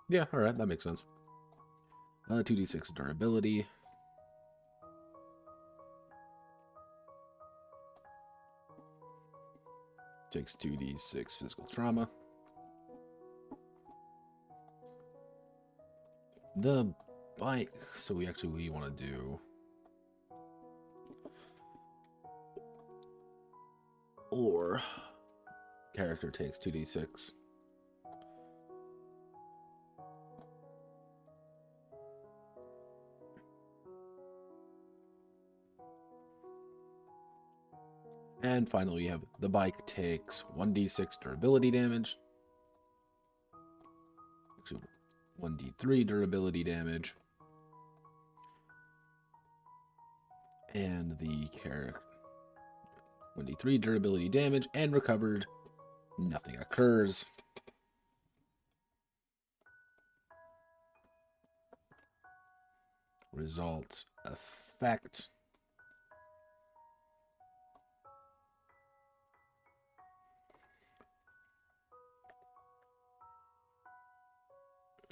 Yeah, all right, that makes sense. 2d6 durability. Takes 2d6 physical trauma. The bike, so we want to do or character takes 2d6. And finally, we have the bike takes 1d6 durability damage. Actually, 1d3 durability damage. And the character 1d3 durability damage, and recovered. Nothing occurs. Results effect.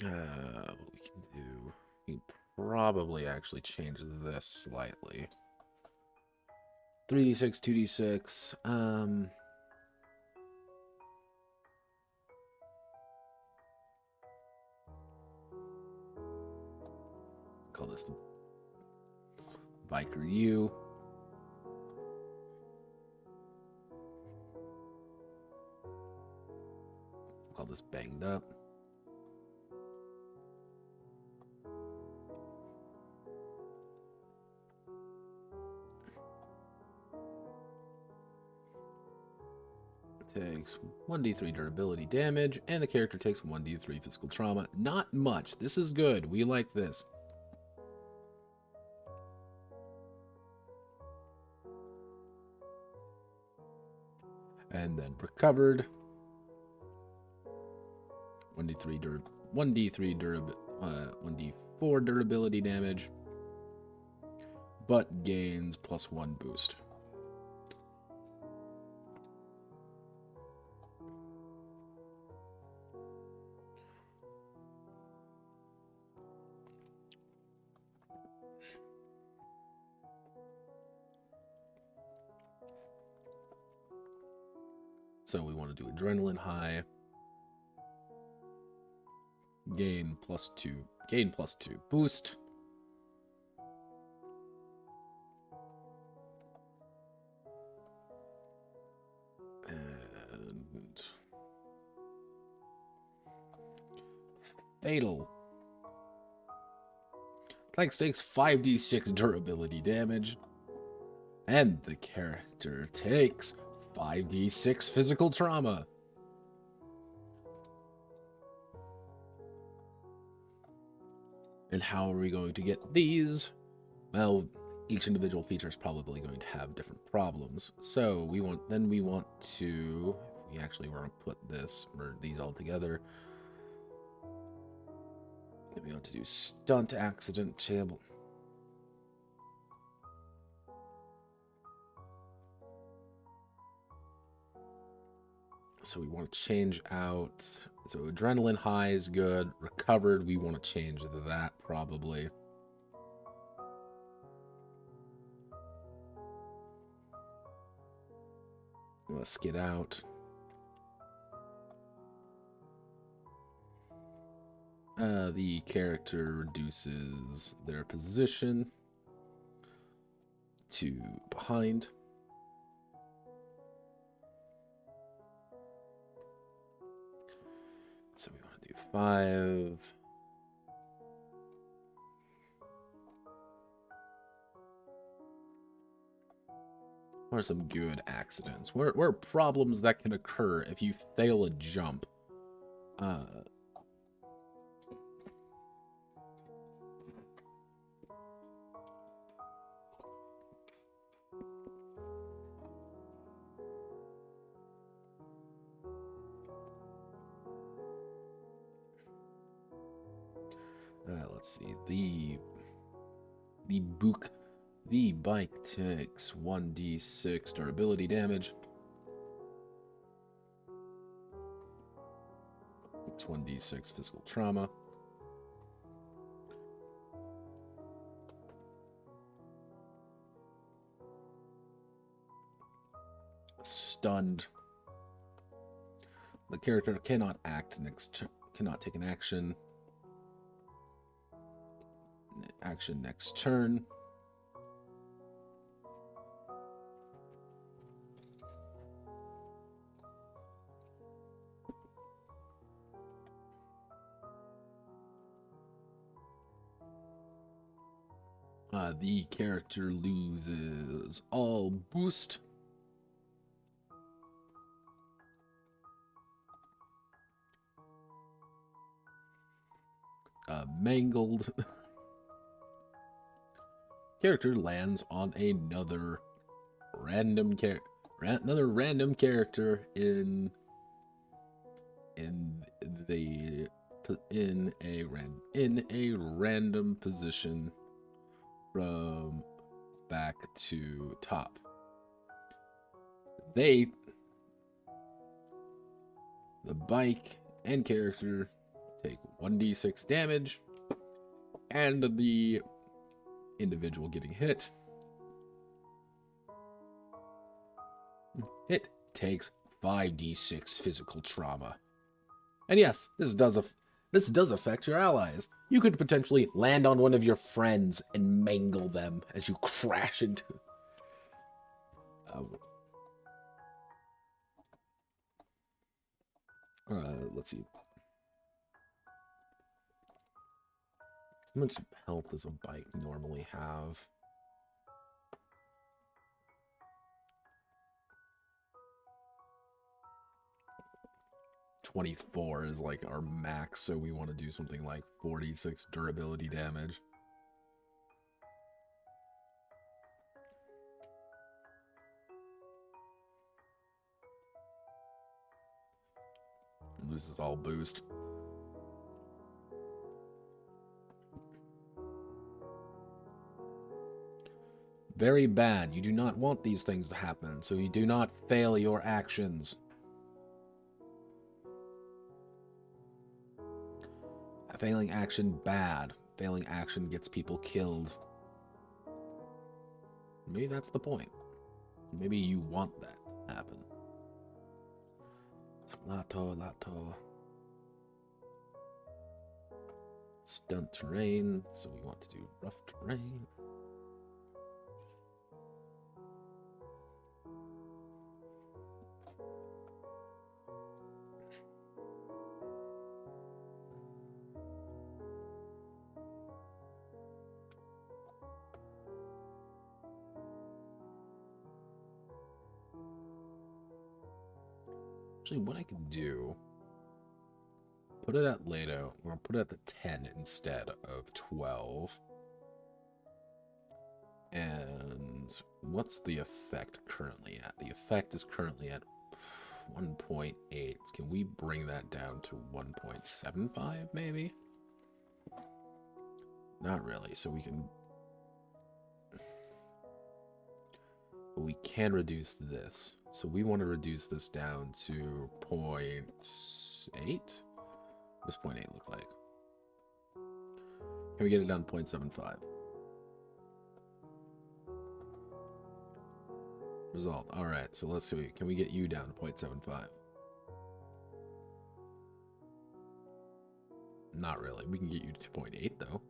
What we can do, we can probably actually change this slightly. 3d6, 2d6. Call this the Biker U. Call this Banged Up. Takes 1d3 durability damage, and the character takes 1d3 physical trauma. Not much. This is good. We like this. And then recovered. 1d4 durability damage, but gains +1 boost. So we want to do adrenaline high. Gain +2 boost. And fatal. Like takes 5d6 durability damage. And the character takes 5d6 physical trauma. And how are we going to get these? Well, each individual feature is probably going to have different problems. So we want to, we actually want to put this, merge these all together. Then we want to do stunt accident table. So we want to change out, so adrenaline high is good. Recovered, we want to change that probably. Let's get out. The character reduces their position to behind. So we want to do 5. What are some good accidents? What are problems that can occur if you fail a jump? Let's see. The bike takes 1d6 durability damage. It's 1d6 physical trauma. Stunned. The character cannot act cannot take an action. Action next turn. The character loses all boost. Mangled. Character lands on another random character in a random position from back to top. The bike and character take 1d6 damage, and the individual getting hit, it takes 5d6 physical trauma. And yes, this does affect your allies. You could potentially land on one of your friends and mangle them as you crash into... let's see. How much health does a bike normally have? .24 is like our max, so we want to do something like 46 durability damage. Loses all boost. Very bad. You do not want these things to happen, so you do not fail your actions. Failing action, bad. Failing action gets people killed. Maybe that's the point. Maybe you want that to happen. Lato. Stunt terrain, so we want to do rough terrain. Actually, what I could do, put it at Lato. We're going to put it at the 10 instead of 12. And what's the effect currently at? The effect is currently at 1.8. Can we bring that down to 1.75 maybe? Not really, so we can... But we can reduce this. So we want to reduce this down to 0.8. What does 0.8 look like? Can we get it down to 0.75? Result. Alright, so let's see. Can we get you down to 0.75? Not really. We can get you to 0.8 though.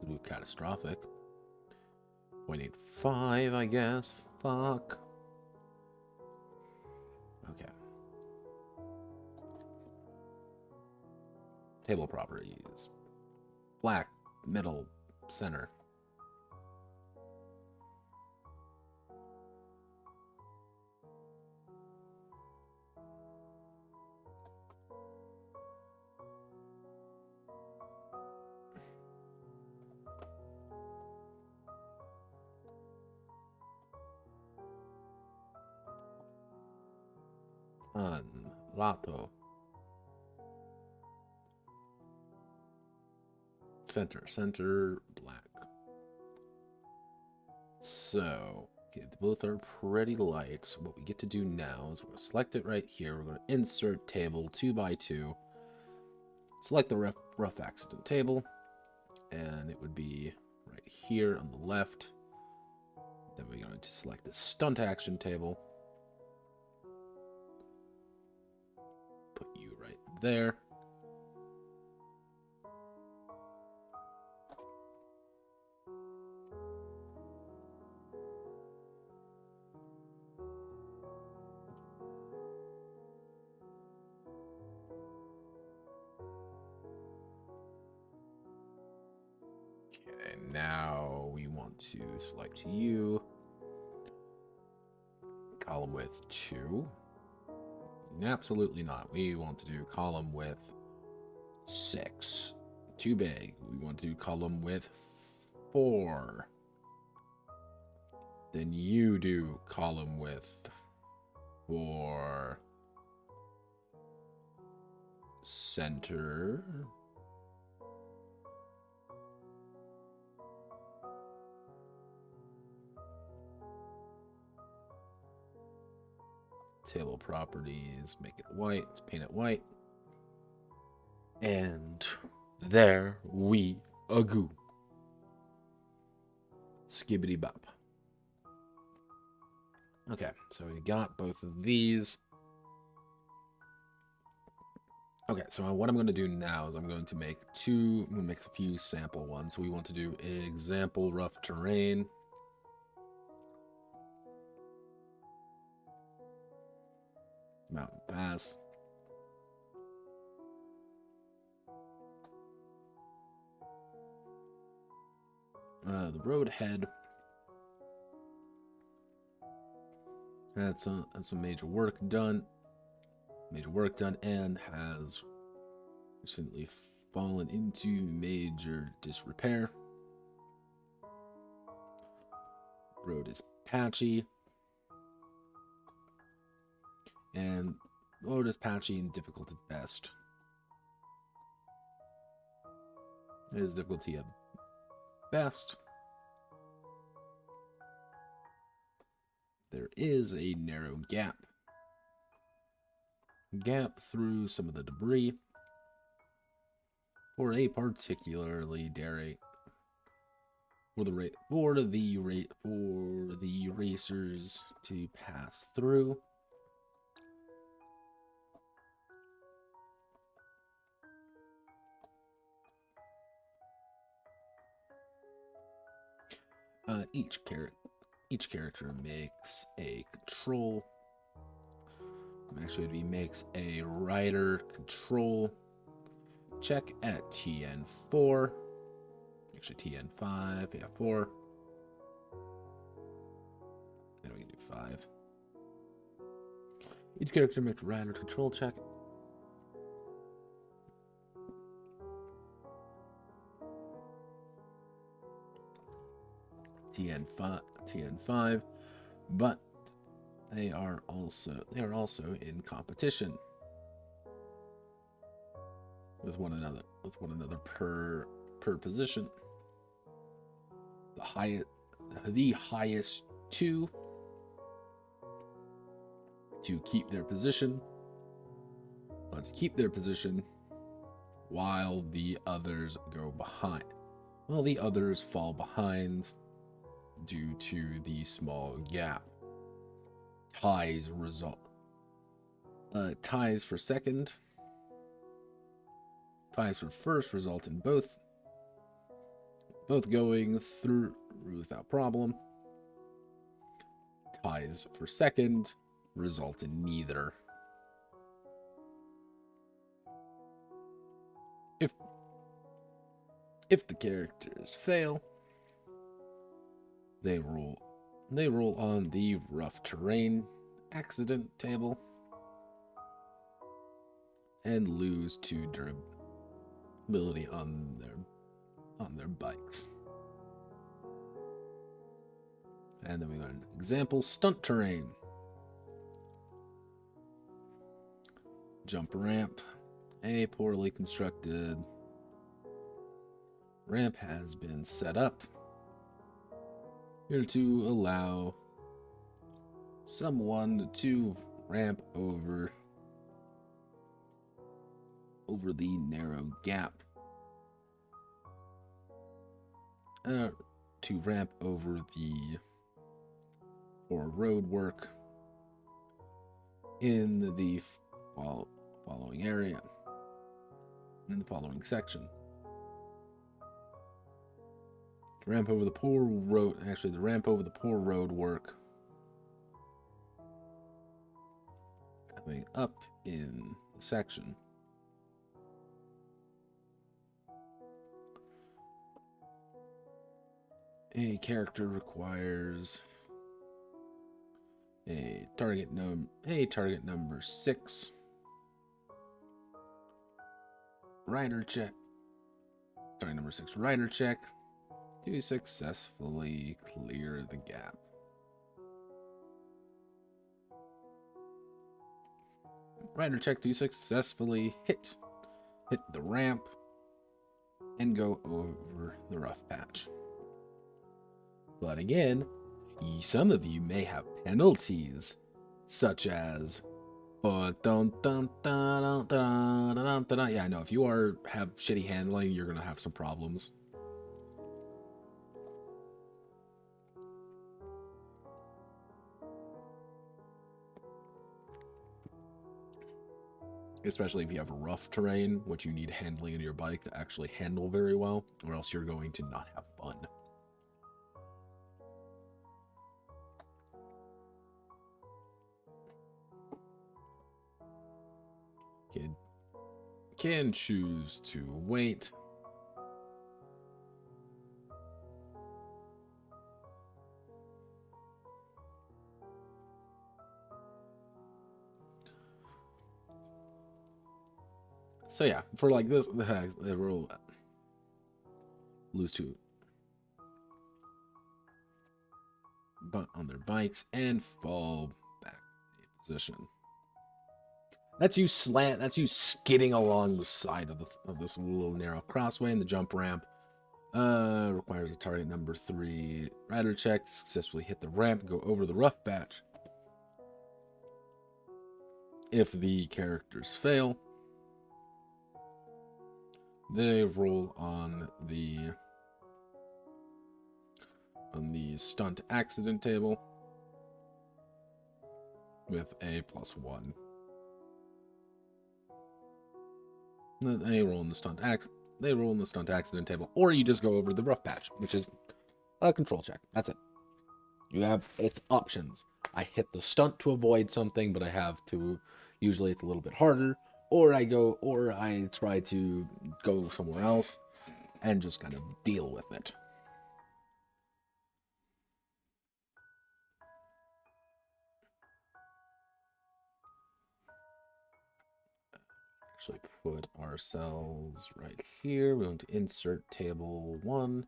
It'll be catastrophic. 0.85, I guess. Fuck. Okay. Table properties. Black, middle, center. Lato. Center, black. So, okay, both are pretty light. So what we get to do now is we're going to select it right here. We're going to insert table 2x2. Select the rough accident table. And it would be right here on the left. Then we're going to select the stunt action table. Put you right there. Okay, now we want to select you. Column width 2. Absolutely not. We want to do column width 6. Too big. We want to do column width 4. Then you do column width 4. Center. Table properties, make it white, let's paint it white. And there we a goo. Skibbity bop. Okay, so we got both of these. Okay, so what I'm going to do now is I'm going to make a few sample ones. So we want to do example rough terrain. Mountain pass. The road head. Had some major work done. And has recently fallen into major disrepair. Road is patchy. And road is patchy and difficult at best. It is difficulty at best. There is a narrow gap through some of the debris for a particularly for the racers to pass through. Each character makes a control. Actually, it makes a rider control check at TN4. Actually, TN5. Yeah, 4. Then we can do 5. Each character makes a rider control check. TN5, but they are also in competition with one another per position. The highest two to keep their position. Let's keep their position while the others go behind. While the others fall behind due to the small gap. Ties for second. Ties for first result in both going through without problem. Ties for second result in neither. If the characters fail, they roll on the rough terrain accident table and lose 2 durability on their bikes. And then we got an example stunt terrain. Jump ramp. A poorly constructed ramp has been set up here to allow someone to ramp over the narrow gap. To ramp over the road work in the following area, in the following section. The ramp over the poor road work coming up in the section. A character requires a target number 6 rider check. Target number 6 rider check to successfully clear the gap. Rider check to successfully hit the ramp and go over the rough patch. But again, some of you may have penalties, such as yeah, I know if you have shitty handling, you're gonna have some problems. especially if you have rough terrain, which you need handling in your bike to actually handle very well, or else you're going to not have fun. Kid can choose to wait. So yeah, for like this, the rule lose to but on their bikes and fall back in position. That's you skidding along the side of this little narrow crossway, and the jump ramp requires a target number 3 rider check to successfully hit the ramp, go over the rough patch. If the characters fail, they roll on the stunt accident table with a +1. They roll in the stunt accident table, or you just go over the rough patch, which is a control check. That's it. You have its options. I hit the stunt to avoid something, but I have to. Usually, it's a little bit harder, or I try to go somewhere else and just kind of deal with it. Actually put ourselves right here. We're going to insert table 1.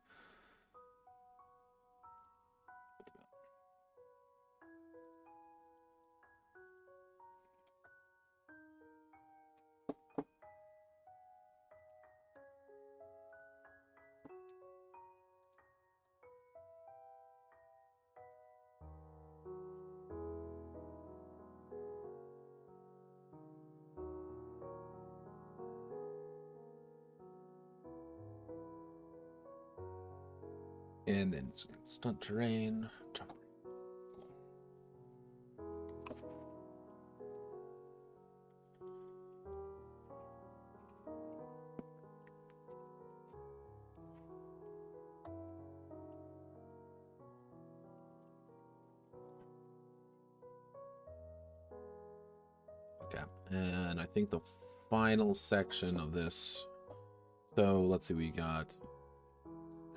And then stunt terrain, jump. Okay, and I think the final section of this. So let's see, we got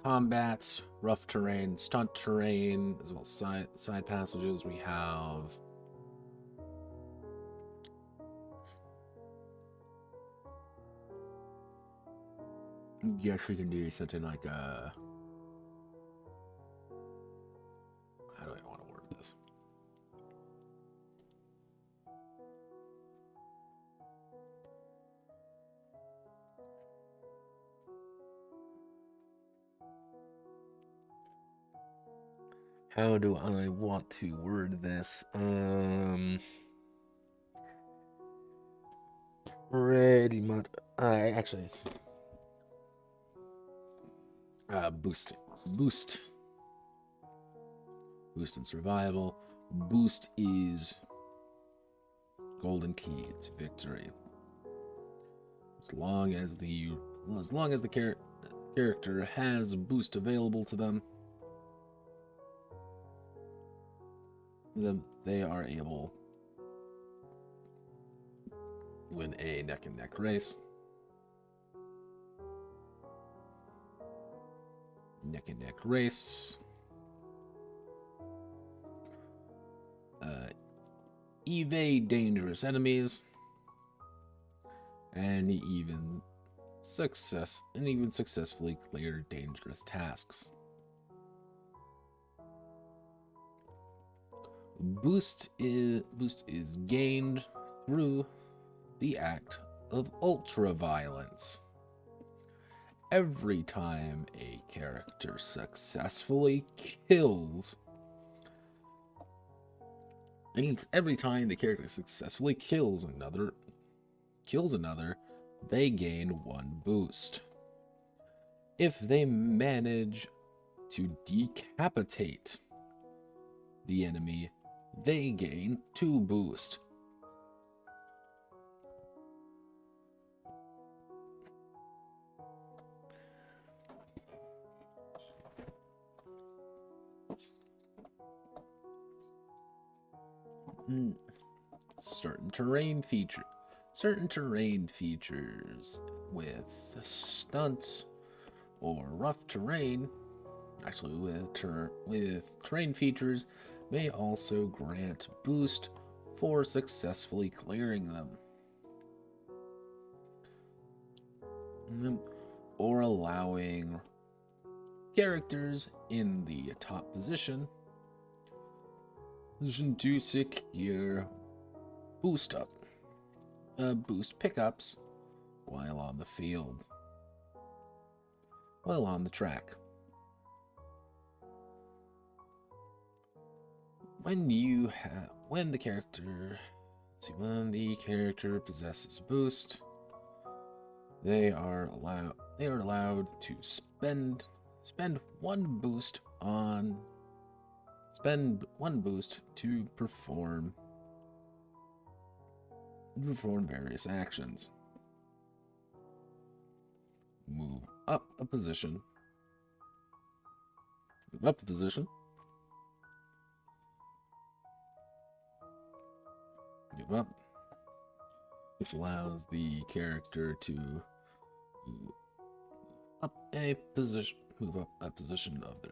combat, rough terrain, stunt terrain, as well as side passages. We have guess we can do something like how do I want to word this? How do I want to word this? Pretty much. I actually boost in survival. Boost is golden key to victory. As long as the character has boost available to them, then they are able to win a neck and neck race. Neck and neck race. Evade dangerous enemies, and even successfully clear dangerous tasks. Boost is gained through the act of ultra-violence. Every time a character successfully kills another, they gain 1 boost. If they manage to decapitate the enemy, they gain 2 boost. certain terrain feature. Certain terrain features with stunts or rough terrain, actually with terrain features, may also grant boost for successfully clearing them. Or allowing characters in the top position to secure boost pickups while on the field, while on the track. When the character possesses boost, they are allowed to spend one boost to perform various actions. Move up a position. Move up. This allows the character to move up a position of their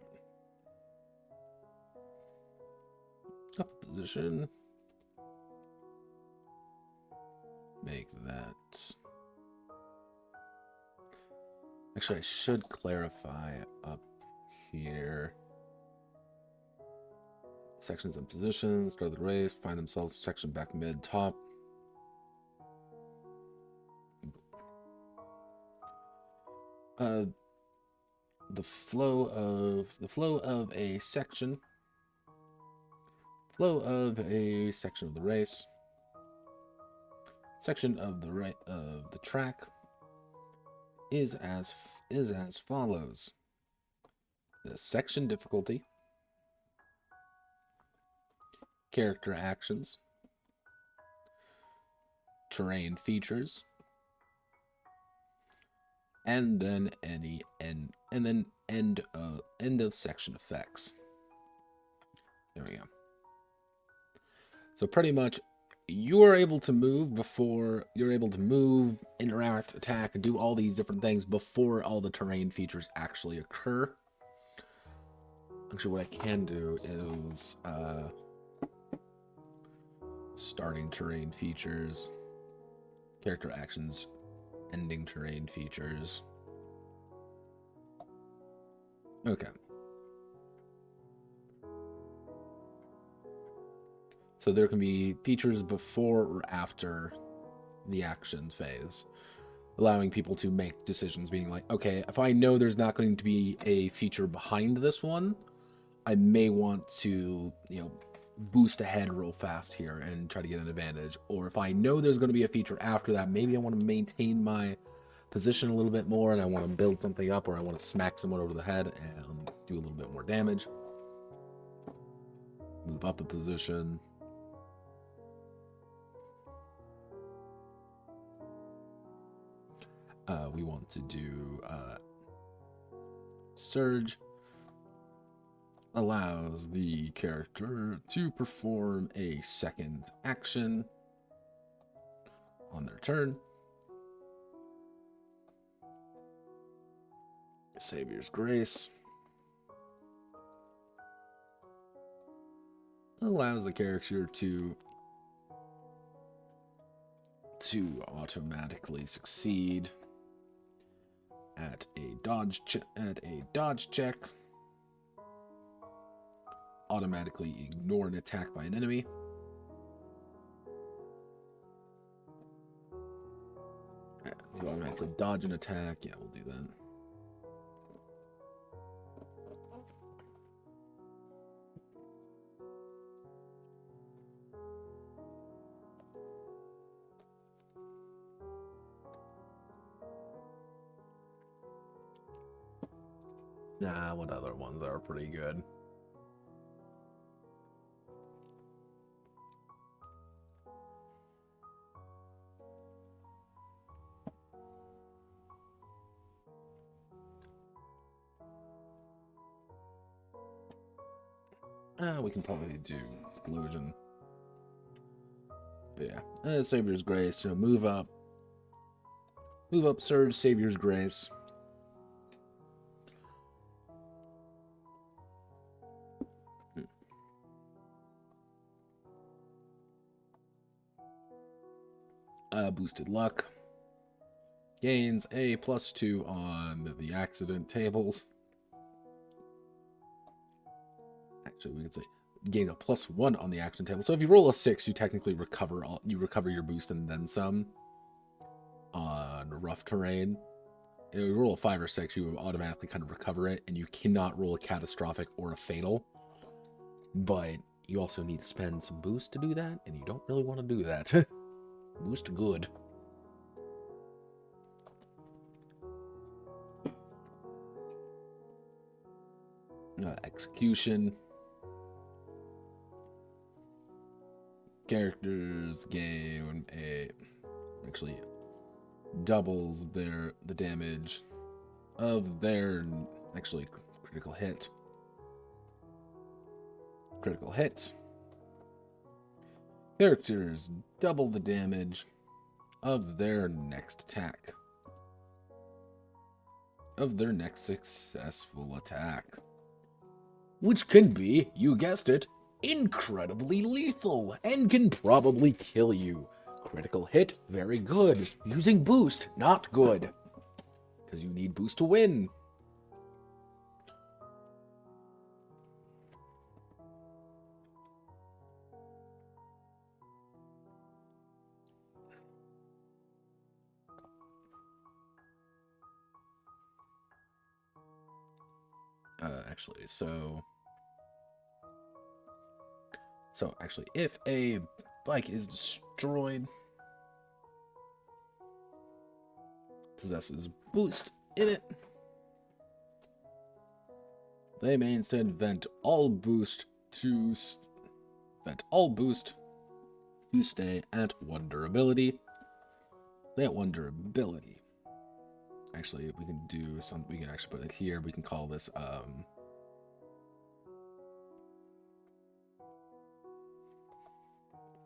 position. Make that. Actually, I should clarify up here. Sections and positions, start of the race, find themselves section back mid top. The flow of a section of the race, section of the track is as follows. The section difficulty, character actions, terrain features, and then end of section effects. There we go. So pretty much you are able to move interact, attack, and do all these different things before all the terrain features actually occur. Actually, what I can do is starting terrain features, character actions, ending terrain features. Okay. So there can be features before or after the actions phase, allowing people to make decisions, being like, okay, if I know there's not going to be a feature behind this one, I may want to, boost ahead real fast here and try to get an advantage. Or if I know there's going to be a feature after that, maybe I want to maintain my position a little bit more and I want to build something up, or I want to smack someone over the head and do a little bit more damage. Move up a position. We want to do Surge. Allows the character to perform a second action on their turn. Savior's Grace allows the character to automatically succeed at a dodge check. Automatically ignore an attack by an enemy. Do automatically dodge an attack. Yeah, we'll do that. Nah, what other ones are pretty good? We can probably do Explosion. Yeah, Savior's Grace. So move up. Move up, Surge, Savior's Grace. Boosted luck. Gains a +2 on the accident tables. Actually, we could say gain a +1 on the action table. So if you roll a 6, you technically recover your boost and then some on rough terrain. If you roll a 5 or 6, you automatically kind of recover it, and you cannot roll a catastrophic or a fatal. But you also need to spend some boost to do that, and you don't really want to do that. Boost good. Execution. Characters gain actually doubles the damage of their actually critical hit. Critical hit. Characters double the damage of their next attack. Of their next successful attack. Which can be, you guessed it, incredibly lethal and can probably kill you. Critical hit, very good. Using boost, not good. Because you need boost to win. Actually, so actually, if a bike is destroyed, possesses boost in it, they may instead vent all boost to stay at 1 durability. Stay at 1 durability. Actually, we can do some. We can actually put it here. We can call this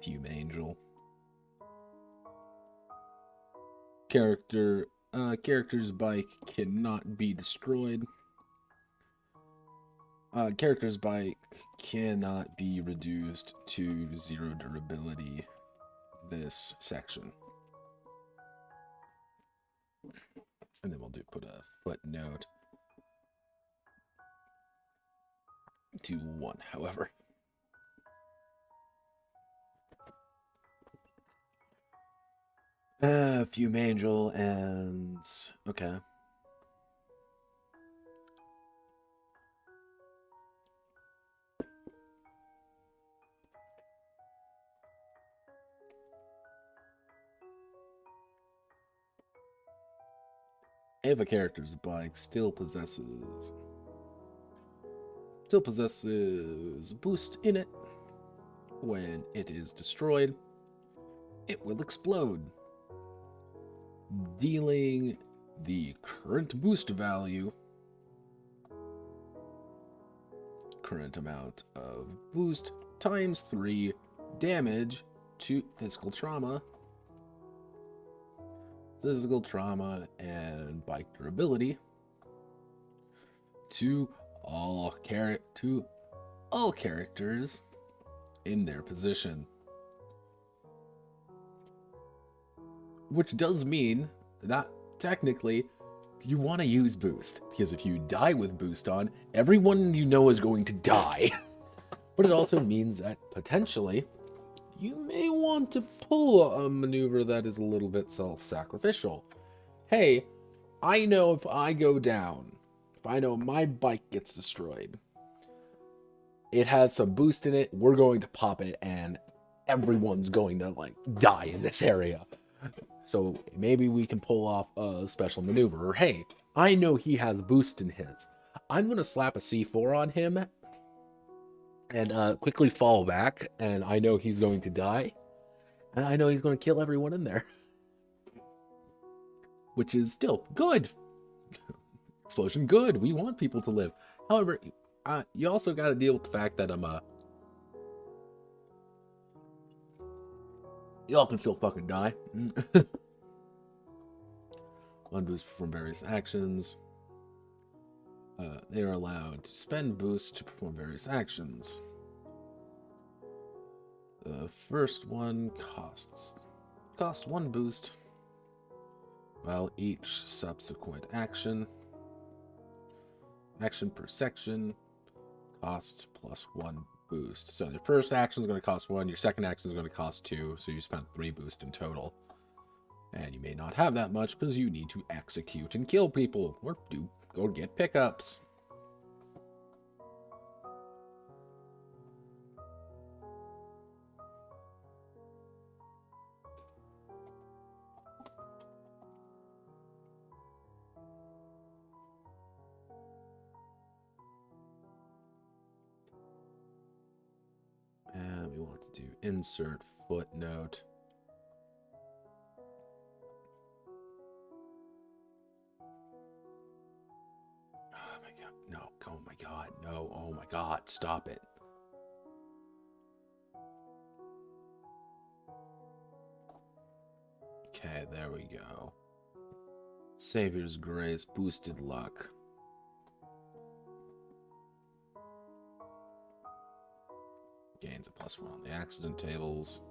Fume Angel. Character's bike cannot be destroyed. Character's bike cannot be reduced to 0 durability this section. And then we'll put a footnote to 1, however. Fume Angel and... okay. If a character's bike still possesses boost in it, when it is destroyed, it will explode, dealing the current boost value, current amount of boost, times 3 damage to physical trauma, and bike durability to all characters in their position. Which does mean that technically you want to use boost, because if you die with boost on, everyone you know is going to die. But it also means that potentially you may want to pull a maneuver that is a little bit self-sacrificial. Hey, I know if I go down, if I know my bike gets destroyed, it has some boost in it, we're going to pop it, and everyone's going to, die in this area. So maybe we can pull off a special maneuver. Or, hey, I know he has boost in his. I'm going to slap a C4 on him and quickly fall back, and I know he's going to die, and I know he's going to kill everyone in there. Which is still good. Explosion good. We want people to live. However, you also got to deal with the fact that Y'all can still fucking die. One boost perform various actions. They are allowed to spend boosts to perform various actions. The first one costs 1 boost, while each subsequent action per section costs +1 boost. So the first action is going to cost 1, your second action is going to cost 2, so you spent 3 boosts in total. And you may not have that much because you need to execute and kill people, or go get pickups. And we want to do insert footnote. Oh my god, no, oh my god, no, oh my god, stop it. Okay, there we go. Savior's Grace, boosted luck. Gains a +1 on the accident tables.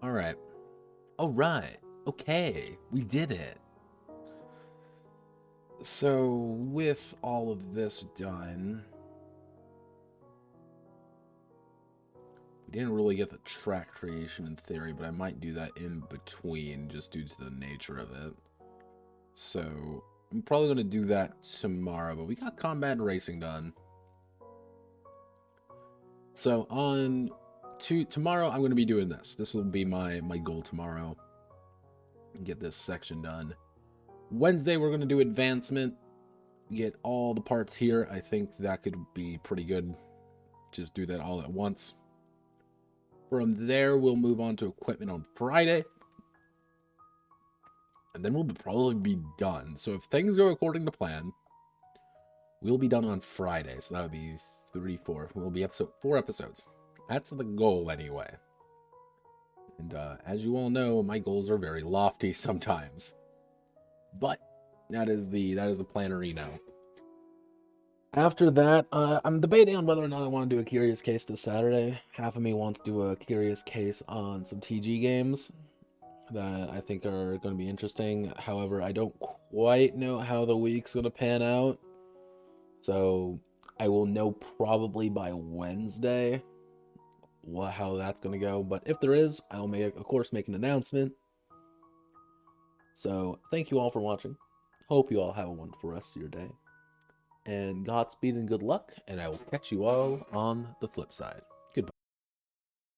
Alright. Alright. Okay. We did it. So, with all of this done, we didn't really get the track creation in theory, but I might do that in between just due to the nature of it. So, I'm probably going to do that tomorrow, but we got combat and racing done. So, tomorrow, I'm going to be doing this. This will be my goal tomorrow. Get this section done. Wednesday, we're going to do advancement. Get all the parts here. I think that could be pretty good. Just do that all at once. From there, we'll move on to equipment on Friday. And then we'll probably be done. So if things go according to plan, we'll be done on Friday. So that would be 3, 4. We'll be 4 episodes. That's the goal anyway. And as you all know, my goals are very lofty sometimes. But that is the plannerino. After that, I'm debating on whether or not I want to do a Curious Case this Saturday. Half of me wants to do a Curious Case on some TG games that I think are going to be interesting. However, I don't quite know how the week's going to pan out. So I will know probably by Wednesday how that's going to go. But if there is, I'll of course make an announcement. So thank you all for watching. Hope you all have a wonderful rest of your day. And Godspeed and good luck, and I will catch you all on the flip side.